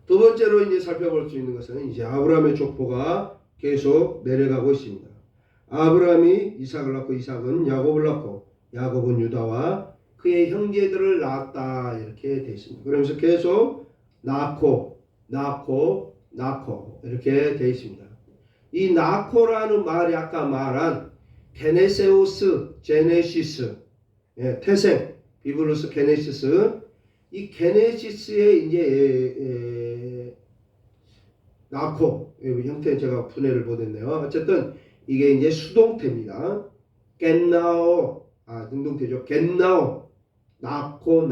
두 번째로 이제 살펴볼 수 있는 것은 이제 아브라함의 족보가 계속 내려가고 있습니다. 아브라함이 이삭을 낳고 이삭은 야곱을 낳고 야곱은 유다와 그의 형제들을 낳았다. 이렇게 되어 있습니다. 그러면서 계속 낳고 이렇게 되어 있습니다. 이 낳고라는 말이 아까 말한 게네세오스, 제네시스, 태생, 비블로스 게네시스, 이 게네시스의 이제 낳고 형태는 제가 분해를 못했네요. 어쨌든 이게 이제 수동태입니다. 겟나오, 능동태죠. 겟나오, 낳고.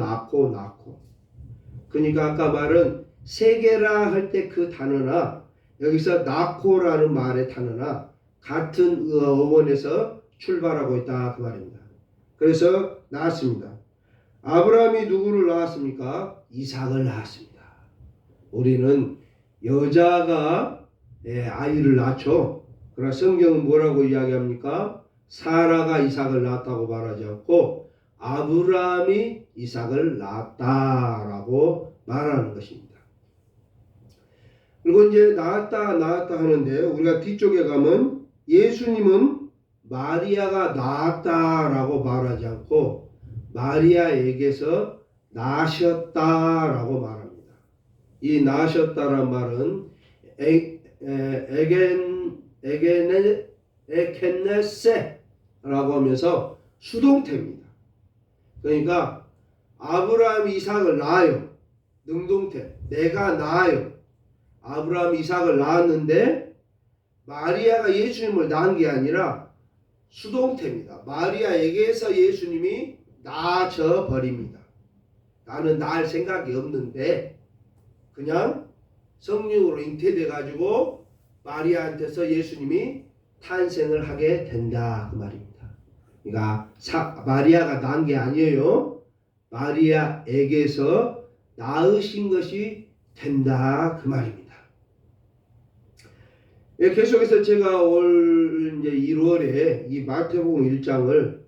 그러니까 아까 말은 세계라 할 때 그 단어나 여기서 낳고라는 말의 단어나 같은 어원에서 출발하고 있다 그 말입니다. 그래서 낳았습니다. 아브라함이 누구를 낳았습니까? 이삭을 낳았습니다. 우리는 여자가 아이를 낳죠. 그러나 성경은 뭐라고 이야기합니까? 사라가 이삭을 낳았다고 말하지 않고 아브라함이 이삭을 낳았다라고 말하는 것입니다. 그리고 이제 낳았다 하는데 우리가 뒤쪽에 가면 예수님은 마리아가 낳았다라고 말하지 않고 마리아에게서 나셨다라고 말합니다. 이 나셨다란 말은 에켄네세라고 하면서 수동태입니다. 그러니까 아브라함이 이삭을 낳아요. 능동태. 내가 낳아요. 아브라함이 이삭을 낳았는데 마리아가 예수님을 낳은 게 아니라 수동태입니다. 마리아에게서 예수님이 낳아져 버립니다. 나는 낳을 생각이 없는데 그냥 성령으로 잉태돼 가지고 마리아한테서 예수님이 탄생을 하게 된다 그 말입니다. 그러니까 마리아가 낳은 게 아니에요. 마리아에게서 낳으신 것이 된다 그 말입니다. 예, 계속해서 제가 올 이제 1월에 이 마태복음 1장을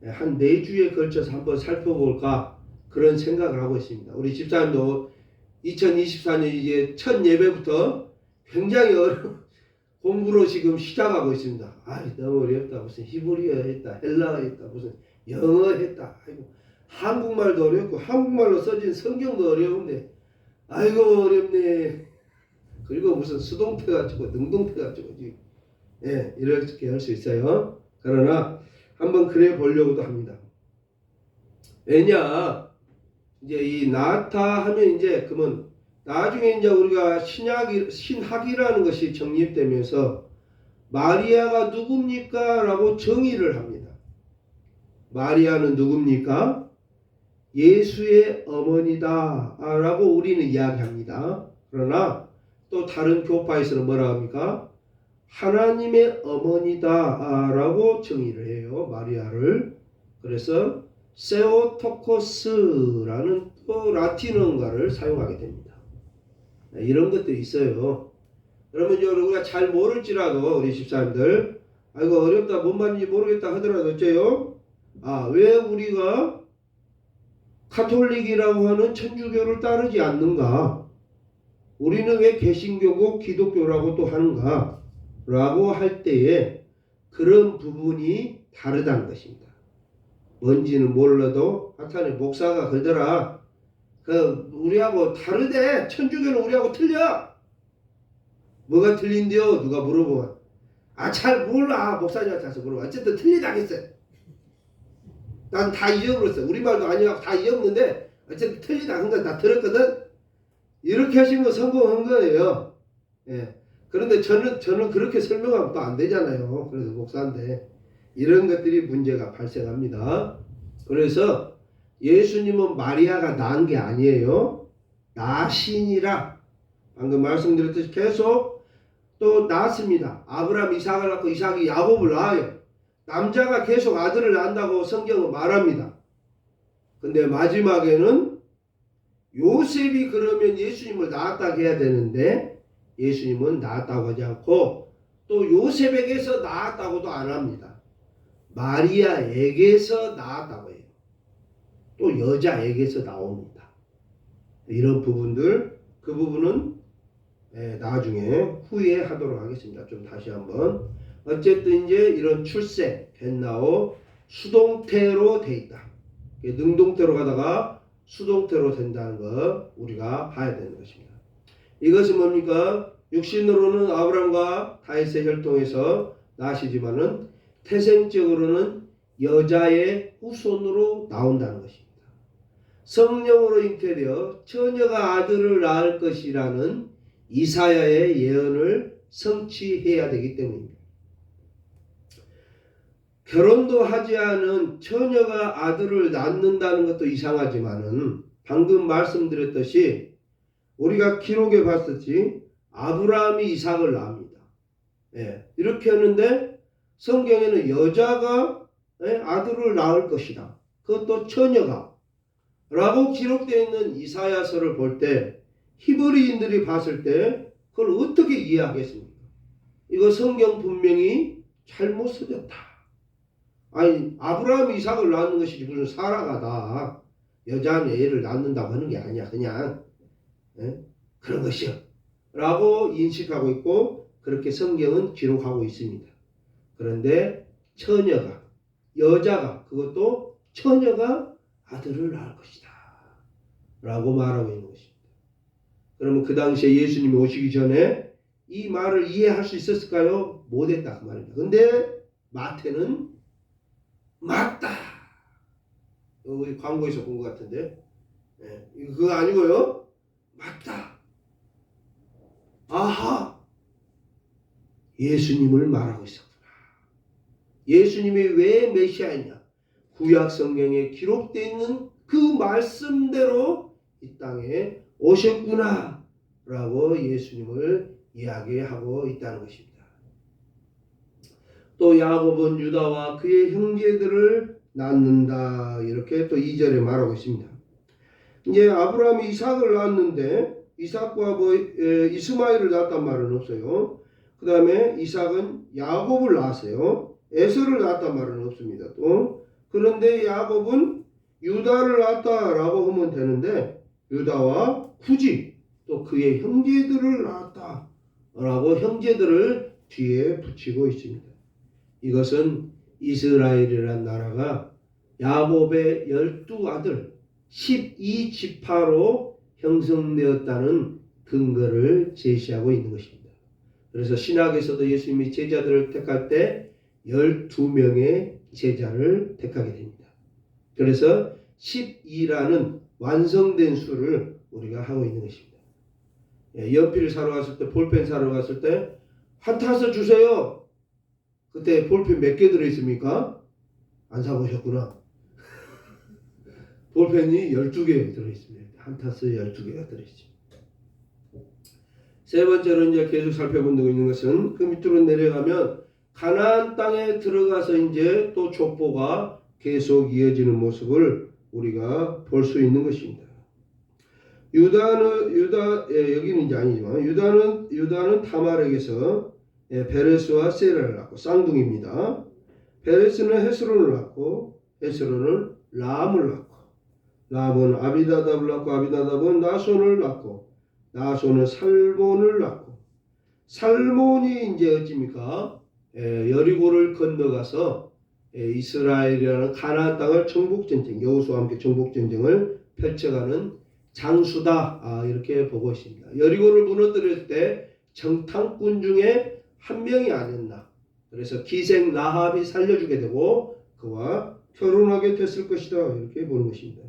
한 4주에 걸쳐서 한번 살펴볼까 그런 생각을 하고 있습니다. 우리 집사님도 2024년 이제 첫 예배부터 굉장히 어려운 공부로 지금 시작하고 있습니다. 아, 너무 어렵다. 무슨 히브리어 했다, 헬라어 했다, 무슨 영어 했다. 아이고, 한국말도 어렵고 한국말로 써진 성경도 어려운데 아이고 어렵네. 그리고 무슨 수동태 가지고 능동태 가지고 예, 이렇게 할 수 있어요. 그러나 한번 그래 보려고도 합니다. 왜냐 이제 이 낳다 하면 이제 그러면 나중에 이제 우리가 신학이라는 것이 정립되면서 마리아가 누굽니까? 라고 정의를 합니다. 마리아는 누굽니까? 예수의 어머니다 라고 우리는 이야기합니다. 그러나 또 다른 교파에서는 뭐라 합니까? 하나님의 어머니다 라고 정의를 해요. 마리아를. 그래서 세오토코스라는 또 라틴어가를 사용하게 됩니다. 이런 것들이 있어요. 그러면 우리가 잘 모를지라도 우리 집사님들 아이고 어렵다 뭔 말인지 모르겠다 하더라도 어째요? 왜 우리가 카톨릭이라고 하는 천주교를 따르지 않는가? 우리는 왜 개신교고 기독교라고 또 하는가? 라고 할 때에 그런 부분이 다르다는 것입니다. 뭔지는 몰라도 하여튼 목사가 그러더라. 우리하고 다르대. 천주교는 우리하고 틀려. 뭐가 틀린데요? 누가 물어보면 잘 몰라. 목사님한테 가서 물어봐. 어쨌든 틀리다겠어요. 난 다 잊어버렸어. 우리말도 아니고 다 잊었는데 어쨌든 틀리다 한 건 다 들었거든. 이렇게 하시면 성공한 거예요. 예. 그런데 저는 그렇게 설명하면 또 안 되잖아요. 그래서 목사인데 이런 것들이 문제가 발생합니다. 그래서 예수님은 마리아가 낳은 게 아니에요. 낳으시니라. 방금 말씀드렸듯이 계속 또 낳습니다. 아브라함 이삭을 낳고 이삭이 야곱을 낳아요. 남자가 계속 아들을 낳는다고 성경은 말합니다. 근데 마지막에는 요셉이 그러면 예수님을 낳았다고 해야 되는데 예수님은 낳았다고 하지 않고 또 요셉에게서 낳았다고도 안 합니다. 마리아에게서 낳았다고 해요. 또 여자에게서 나옵니다. 이런 부분들 그 부분은 나중에 후에 하도록 하겠습니다. 좀 다시 한번 어쨌든 이제 이런 출생 벤나오 수동태로 돼 있다. 능동태로 가다가 수동태로 된다는 거 우리가 봐야 되는 것입니다. 이것은 뭡니까? 육신으로는 아브람과 다윗의 혈통에서 나시지만은 태생적으로는 여자의 후손으로 나온다는 것입니다. 성령으로 잉태되어 처녀가 아들을 낳을 것이라는 이사야의 예언을 성취해야 되기 때문입니다. 결혼도 하지 않은 처녀가 아들을 낳는다는 것도 이상하지만은 방금 말씀드렸듯이 우리가 기록에 봤었지 아브라함이 이삭을 낳습니다. 이렇게 하는데 성경에는 여자가 아들을 낳을 것이다. 그것도 처녀가 라고 기록되어 있는 이사야서를 볼 때 히브리인들이 봤을 때 그걸 어떻게 이해하겠습니까? 이거 성경 분명히 잘못 써졌다. 아니 아브라함이 이삭을 낳는 것이지 무슨 사라가 다 여자는 애를 낳는다고 하는 게 아니야. 그냥 그런 것이요 라고 인식하고 있고 그렇게 성경은 기록하고 있습니다. 그런데 처녀가 여자가 그것도 처녀가 아들을 낳을 것이다 라고 말하고 있는 것입니다. 그러면 그 당시에 예수님이 오시기 전에 이 말을 이해할 수 있었을까요? 못했다 그 말입니다. 근데 마태는 맞다. 우리 광고에서 본 것 같은데. 그거 아니고요. 맞다. 아하. 예수님을 말하고 있었구나. 예수님이 왜 메시아이냐? 구약 성경에 기록되어 있는 그 말씀대로 이 땅에 오셨구나 라고 예수님을 이야기하고 있다는 것입니다. 또 야곱은 유다와 그의 형제들을 낳는다 이렇게 또 2절에 말하고 있습니다. 이제 아브라함이 이삭을 낳았는데 이삭과 이스마엘을 낳았단 말은 없어요. 그 다음에 이삭은 야곱을 낳았어요. 에서를 낳았단 말은 없습니다. 또 그런데 야곱은 유다를 낳았다라고 하면 되는데 유다와 굳이 또 그의 형제들을 낳았다라고 형제들을 뒤에 붙이고 있습니다. 이것은 이스라엘이라는 나라가 야곱의 12아들 12지파로 형성되었다는 근거를 제시하고 있는 것입니다. 그래서 신학에서도 예수님이 제자들을 택할 때 12명의 제자를 택하게 됩니다. 그래서 12라는 완성된 수를 우리가 하고 있는 것입니다. 연필 사러 갔을 때, 볼펜 사러 갔을 때 한 타서 주세요. 그때 볼펜 몇 개 들어있습니까? 안 사보셨구나. 볼펜이 12개 들어있습니다. 한 타스 12개가 들어있습니다. 세 번째로 이제 계속 살펴본 데 있는 것은 그 밑으로 내려가면 가나안 땅에 들어가서 이제 또 족보가 계속 이어지는 모습을 우리가 볼 수 있는 것입니다. 여기는 이제 아니지만 유다는 다말에게서 베레스와 세라를 낳고 쌍둥이입니다. 베레스는 헤스론을 낳고 헤스론은 라암을 낳고 라암은 아비나답을 낳고 아비나답은 나손을 낳고 나손은 살몬을 낳고 살몬이 이제 어찌입니까? 여리고를 건너가서 이스라엘이라는 가나안 땅을 정복전쟁 여호수아와 함께 정복전쟁을 펼쳐가는 장수다 이렇게 보고 있습니다. 여리고를 무너뜨릴 때 정탐꾼 중에 한 명이 아니었나. 그래서 기생 라합이 살려주게 되고 그와 결혼하게 됐을 것이다 이렇게 보는 것입니다.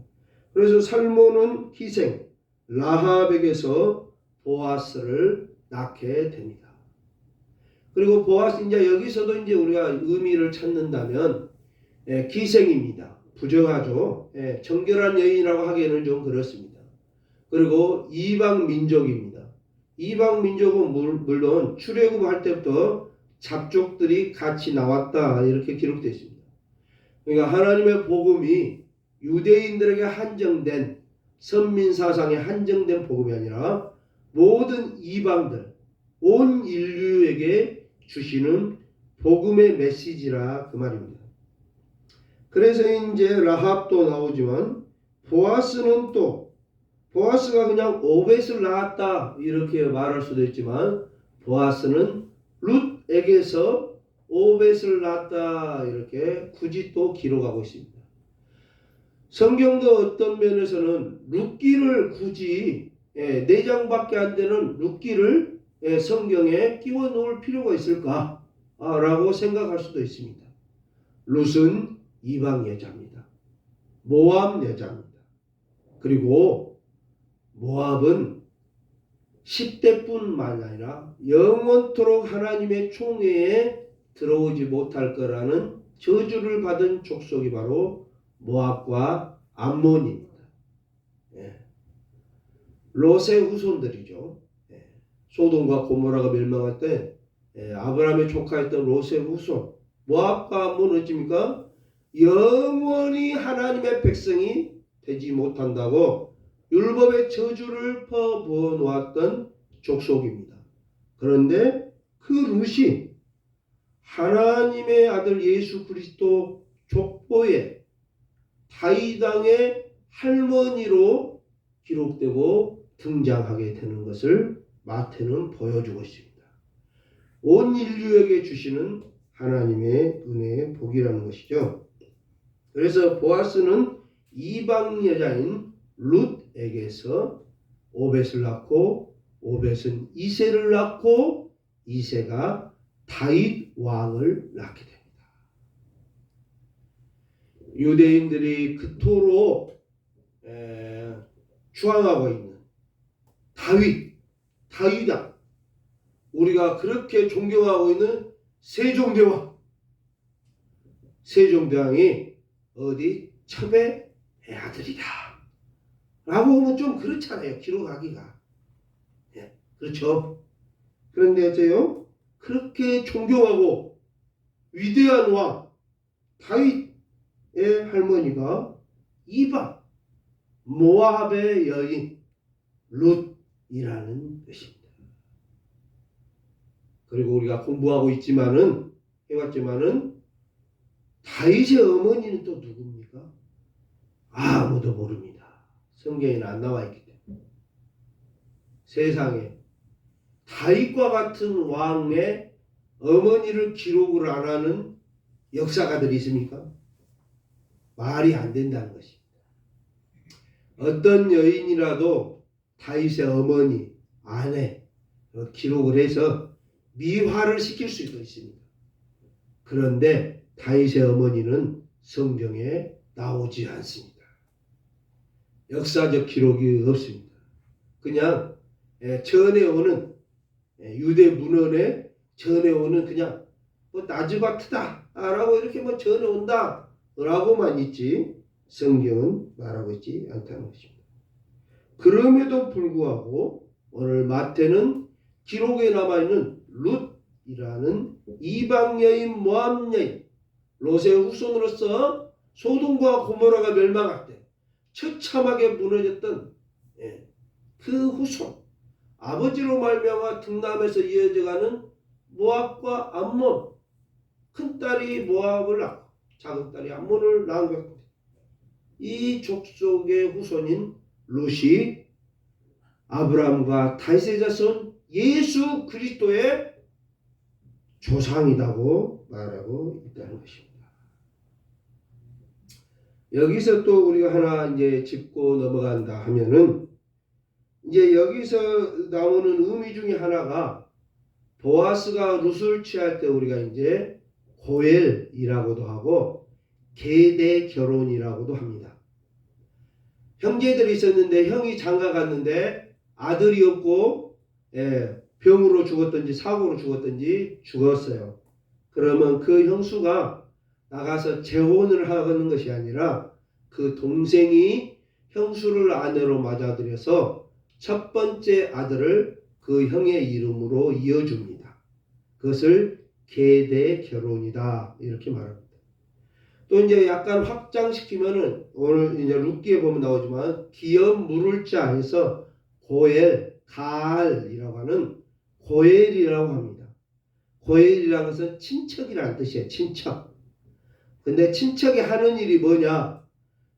그래서 살몬은 기생 라합에게서 보아스를 낳게 됩니다. 그리고 보아스 이제 여기서도 이제 우리가 의미를 찾는다면 기생입니다. 부정하죠. 정결한 여인이라고 하기에는 좀 그렇습니다. 그리고 이방 민족입니다. 이방 민족은 물론 출애굽할 때부터 잡족들이 같이 나왔다 이렇게 기록되어 있습니다. 그러니까 하나님의 복음이 유대인들에게 한정된 선민사상에 한정된 복음이 아니라 모든 이방들 온 인류에게 주시는 복음의 메시지라 그 말입니다. 그래서 이제 라합도 나오지만 보아스가 그냥 오벳을 낳았다 이렇게 말할 수도 있지만 보아스는 룻에게서 오벳을 낳았다 이렇게 굳이 또 기록하고 있습니다. 성경도 어떤 면에서는 룻기를 굳이 4장밖에 안 되는 룻기를 성경에 끼워 놓을 필요가 있을까? 라고 생각할 수도 있습니다. 룻은 이방 여자입니다. 모압 여자입니다. 그리고 모압은 10대뿐만 아니라 영원토록 하나님의 총회에 들어오지 못할 거라는 저주를 받은 족속이 바로 모압과 암몬입니다. 롯의 후손들이죠. 소돔과 고모라가 멸망할 때 아브라함의 조카였던 롯의 후손 모압과 암몬은 어찌입니까? 영원히 하나님의 백성이 되지 못한다고 율법의 저주를 퍼부어 놓았던 족속입니다. 그런데 그 룻이 하나님의 아들 예수 그리스도 족보에 다윗왕의 할머니로 기록되고 등장하게 되는 것을 마태는 보여주고 있습니다. 온 인류에게 주시는 하나님의 은혜의 복이라는 것이죠. 그래서 보아스는 이방 여자인 룻에게서 오벳을 낳고 오벳은 이새를 낳고 이새가 다윗 왕을 낳게 됩니다. 유대인들이 그토록 추앙하고 있는 다윗왕, 우리가 그렇게 존경하고 있는 세종대왕이 어디 첩의 아들이다 라고 하면 좀 그렇잖아요. 기록하기가. 그렇죠. 그런데 어째요? 그렇게 존경하고 위대한 왕 다윗의 할머니가 이방 모압의 여인 룻이라는 것입니다. 그리고 우리가 공부하고 해왔지만은 다윗의 어머니는 또 누굽니까? 아무도 모릅니다. 성경에는 안 나와 있기 때문에. 세상에 다윗과 같은 왕의 어머니를 기록을 안 하는 역사가들이 있습니까? 말이 안 된다는 것입니다. 어떤 여인이라도 다윗의 어머니, 아내 기록을 해서 미화를 시킬 수도 있습니다. 그런데 다윗의 어머니는 성경에 나오지 않습니다. 역사적 기록이 없습니다. 그냥 전해오는 유대 문헌에 전해오는 그냥 나즈바트다 라고 이렇게 전해온다 라고만 있지 성경은 말하고 있지 않다는 것입니다. 그럼에도 불구하고 오늘 마태는 기록에 남아있는 룻이라는 이방 여인 모압 여인 롯의 후손으로서 소돔과 고모라가 멸망할 때 처참하게 무너졌던 그 후손, 아버지로 말미암아 등남에서 이어져가는 모압과 암몬, 큰딸이 모압을 낳고 작은딸이 암몬을 낳은 것입니다. 이 족속의 후손인 롯이 아브라함과 다윗의 자손 예수 그리스도의 조상이라고 말하고 있다는 것입니다. 여기서 또 우리가 하나 이제 짚고 넘어간다 하면은 이제 여기서 나오는 의미 중에 하나가 보아스가 룻을 취할 때 우리가 이제 고엘이라고도 하고 계대 결혼이라고도 합니다. 형제들이 있었는데 형이 장가 갔는데 아들이 없고 병으로 죽었든지 사고로 죽었든지 죽었어요. 그러면 그 형수가 나가서 재혼을 하는 것이 아니라 그 동생이 형수를 아내로 맞아들여서 첫 번째 아들을 그 형의 이름으로 이어줍니다. 그것을 계대 결혼이다 이렇게 말합니다. 또 이제 약간 확장시키면은 오늘 이제 룻기에 보면 나오지만 기업 물을 자 해서 고엘 가알이라고 하는 고엘이라고 합니다. 고엘이라는 것은 친척이라는 뜻이에요. 친척. 근데 친척이 하는 일이 뭐냐?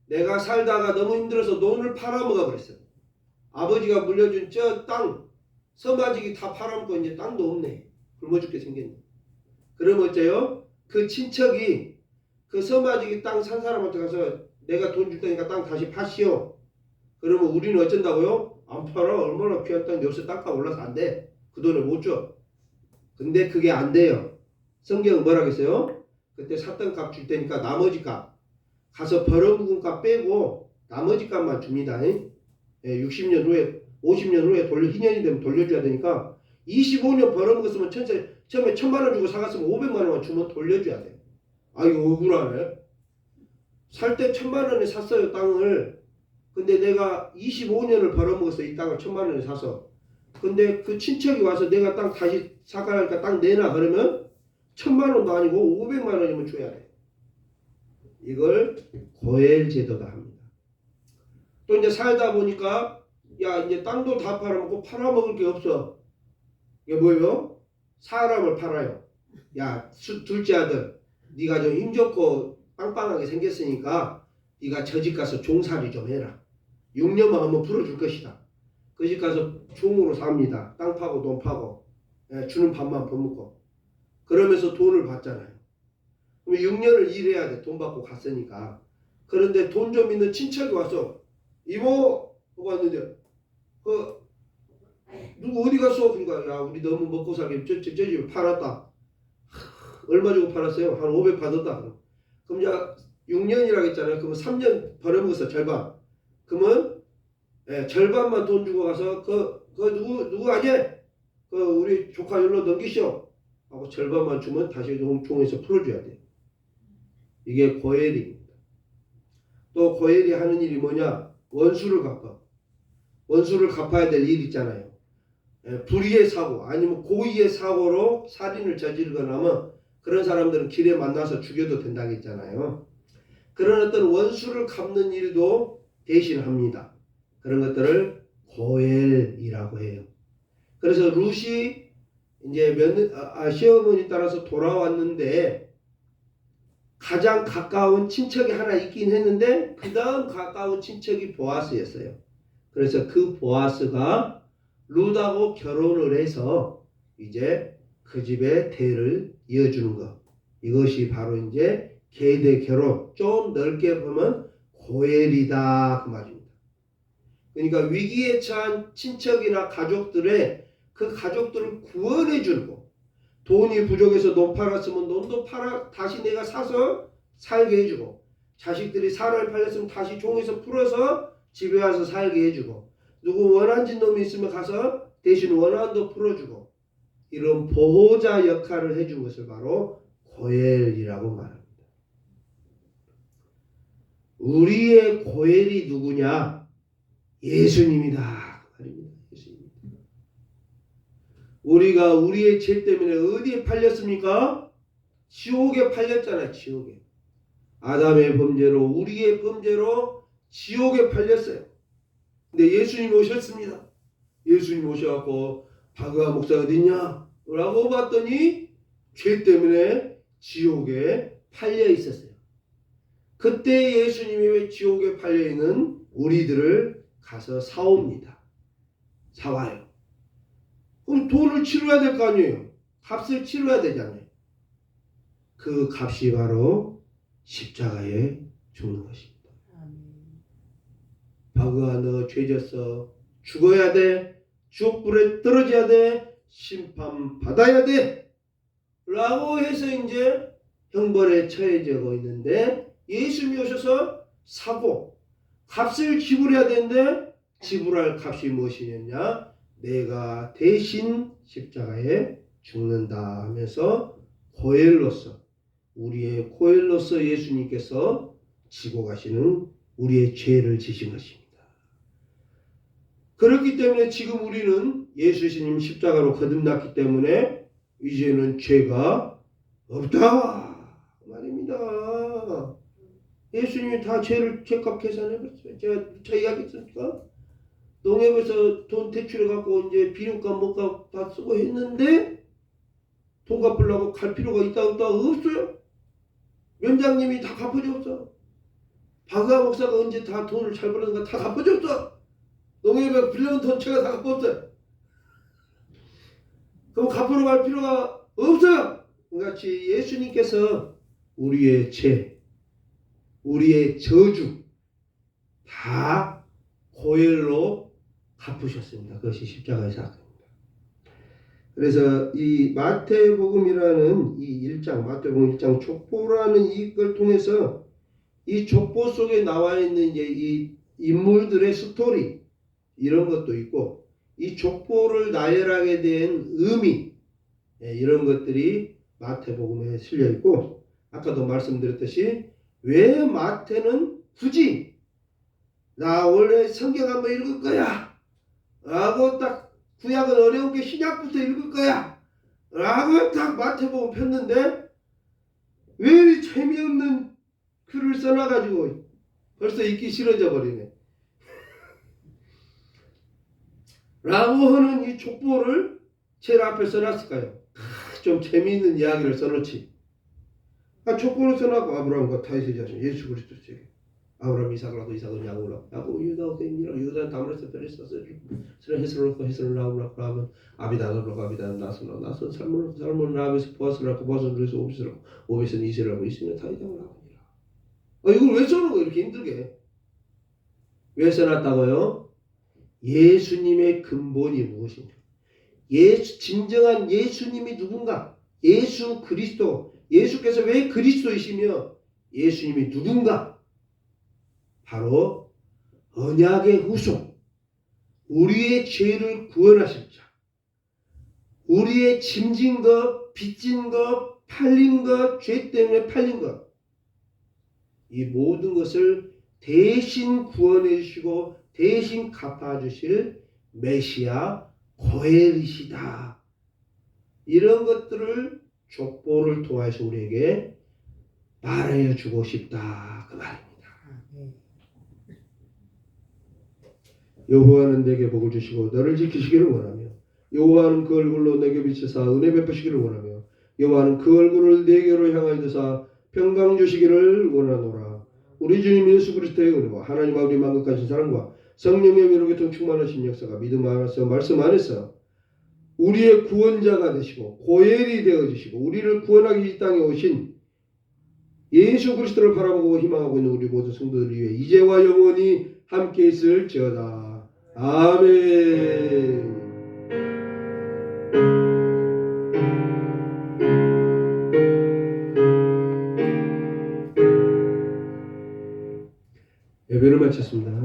내가 살다가 너무 힘들어서 논을 팔아먹어 버렸어요. 아버지가 물려준 저 땅 서마지기 다 팔아먹고 이제 땅도 없네. 굶어 죽게 생겼네. 그럼 어째요? 그 친척이 그 서마지기 땅 산 사람한테 가서 내가 돈 줄 테니까 땅 다시 파시오. 그러면 우리는 어쩐다고요? 안 팔아. 얼마나 귀한 땅 요새 땅값 올라서 안 돼. 그 돈을 못 줘. 근데 그게 안 돼요. 성경은 뭐라고 했어요? 그때 샀던 값 줄 테니까 나머지 값 가서 벌어묵은 값 빼고 나머지 값만 줍니다. 60년 후에 50년 후에 희년이 되면 돌려줘야 되니까 25년 벌어먹었으면 처음에 1,000만 원 주고 사갔으면 500만 원만 주면 돌려줘야 돼. 아 이거 억울하네. 살 때 1,000만 원에 샀어요 땅을. 근데 내가 25년을 벌어먹었어 이 땅을 1,000만 원에 사서. 근데 그 친척이 와서 내가 땅 다시 사가니까 땅 내놔 그러면 1,000만 원도 아니고 500만 원이면 줘야 돼. 이걸 고엘 제도다 합니다. 또 이제 살다 보니까 야 이제 땅도 다 팔아먹고 팔아먹을 게 없어. 이게 뭐예요? 사람을 팔아요. 야 둘째 아들 네가 좀 힘좋고 빵빵하게 생겼으니까 네가 저 집 가서 종살이 좀 해라. 6년만 하면 풀어줄 것이다. 그 집 가서 종으로 삽니다. 땅 파고 돈 파고 주는 밥만 퍼먹고 그러면서 돈을 받잖아요. 그럼 6년을 일해야 돼. 돈 받고 갔으니까. 그런데 돈 좀 있는 친척이 와서 이모 하고 왔는데 누구 어디 갔어? 그러니까 야 우리 너무 먹고 살기 저 집에 팔았다. 얼마 주고 팔았어요? 한 500 받았다. 그럼 야 6년이라고 했잖아요. 그러면 3년 벌어먹었어 절반. 그러면 절반만 돈 주고 가서 그 누구 아니야? 그 우리 조카 일로 넘기시오. 하고 절반만 주면 다시 종에서 풀어줘야 돼. 이게 고엘입니다. 또 고엘이 하는 일이 뭐냐? 원수를 갚아. 원수를 갚아야 될 일 있잖아요. 불의의 사고 아니면 고의의 사고로 살인을 저지르거나 하면 그런 사람들은 길에 만나서 죽여도 된다고 했잖아요. 그런 어떤 원수를 갚는 일도 대신합니다. 그런 것들을 고엘이라고 해요. 그래서 룻이 이제 시어머니 따라서 돌아왔는데 가장 가까운 친척이 하나 있긴 했는데 그 다음 가까운 친척이 보아스였어요. 그래서 그 보아스가 룻하고 결혼을 해서 이제 그 집의 대를 이어주는 것. 이것이 바로 이제 계대 결혼. 좀 넓게 보면 고엘이다 그 말입니다. 그러니까 위기에 처한 친척이나 가족들의 그 가족들을 구원해 주고 돈이 부족해서 논 팔았으면 논도 팔아 다시 내가 사서 살게 해주고 자식들이 사람이 팔렸으면 다시 종에서 풀어서 집에 와서 살게 해주고 누구 원한진 놈이 있으면 가서 대신 원한도 풀어주고 이런 보호자 역할을 해준 것을 바로 고엘이라고 말합니다. 우리의 고엘이 누구냐? 예수님이다. 예수님. 우리가 우리의 죄 때문에 어디에 팔렸습니까? 지옥에 팔렸잖아요. 지옥에. 아담의 범죄로 우리의 범죄로 지옥에 팔렸어요. 근데 예수님 오셨습니다. 예수님 오셔갖고 바그아 목사 어딨냐? 라고 봤더니 죄 때문에 지옥에 팔려 있었어요. 그때 예수님이 지옥에 팔려 있는 우리들을 가서 사옵니다. 사와요. 그럼 돈을 치러야 될 거 아니에요. 값을 치러야 되잖아요. 그 값이 바로 십자가에 죽는 것입니다. 바그아 너 죄졌어. 죽어야 돼. 지옥불에 떨어져야 돼. 심판 받아야 돼. 라고 해서 이제 형벌에 처해지고 있는데 예수님이 오셔서 사고 값을 지불해야 되는데 지불할 값이 무엇이냐? 내가 대신 십자가에 죽는다 하면서 고엘로서 우리의 고엘로서 예수님께서 지고 가시는 우리의 죄를 지신 것입니다. 그렇기 때문에 지금 우리는 예수님 십자가로 거듭났기 때문에 이제는 죄가 없다 말입니다. 예수님이 다 죄를 죄값 계산해버렸어요. 제가 이야기했습니까? 농협에서 돈 대출해갖고 이제 비료값 뭐값 다 쓰고 했는데 돈 갚으려고 갈 필요가 있다 없다 없어요. 원장님이 다 갚아줬어. 바그아 목사가 언제 다 돈을 잘 벌었는가 다 갚아줬어. 농협에 빌려온 돈 제가 다 갚았어요. 그럼 갚으러 갈 필요가 없어요. 같이 예수님께서 우리의 죄, 우리의 저주 다 고엘로 갚으셨습니다. 그것이 십자가의 사건입니다. 그래서 이 마태복음이라는 이 1장, 마태복음 1장 족보라는 이걸 통해서 이 족보 속에 나와 있는 이제 이 인물들의 스토리 이런 것도 있고 이 족보를 나열하게 된 의미 이런 것들이 마태복음에 실려 있고 아까도 말씀드렸듯이 왜 마태는 굳이 나 원래 성경 한번 읽을 거야 라고 딱 구약은 어려운 게 신약부터 읽을 거야 라고 딱 마태복음 폈는데 왜 재미없는 글을 써놔가지고 벌써 읽기 싫어져 버리네 라고 하는 이 족보를 제일 앞에 써놨을까요? 좀 재미있는 이야기를 써놓지. 족보를 써놨고 아브라함과 다윗의 자손 예수 그리스도 제 아브라함 이삭을 하고 이삭은 야곱을 하고 유다가 깹니다. 유다는 다므레스 베레스서 헤스론과 헤스론 라함을 하면 아비단을 하고 아비단은 나선을 나선 살몬을 라함에서 보아스를 하고 보아스는 루에서 오벳을 하고 오벳은 이세를 하고 이세는 다윗을 하거니라. 이걸 왜 써놓은 거야 이렇게 힘들게? 왜 써놨다고요? 예수님의 근본이 무엇인가? 진정한 예수님이 누군가? 예수 그리스도, 예수께서 왜 그리스도이시며 예수님이 누군가? 바로 언약의 후손, 우리의 죄를 구원하실 자, 우리의 짐진 것, 빚진 것, 팔린 것, 죄 때문에 팔린 것, 이 모든 것을 대신 구원해 주시고 대신 갚아 주실 메시아 고엘이시다. 이런 것들을 족보를 통해서 우리에게 말하여 주고 싶다 그 말입니다. 여호와는 내게 복을 주시고 너를 지키시기를 원하며 여호와는 그 얼굴로 내게 비치사 은혜 베푸시기를 원하며 여호와는 그 얼굴을 내게로 향하여 드사 평강 주시기를 원하노라. 우리 주님 예수 그리스도의 은혜와 하나님 아버지 만국하신 사랑과 성령의 위로교통 충만하신 역사가 믿음 안에서 말씀 안에서 우리의 구원자가 되시고 고엘이 되어주시고 우리를 구원하기 이 땅에 오신 예수 그리스도를 바라보고 희망하고 있는 우리 모든 성도들 위해 이제와 영원히 함께 있을지어다. 아멘. 예배를 마쳤습니다.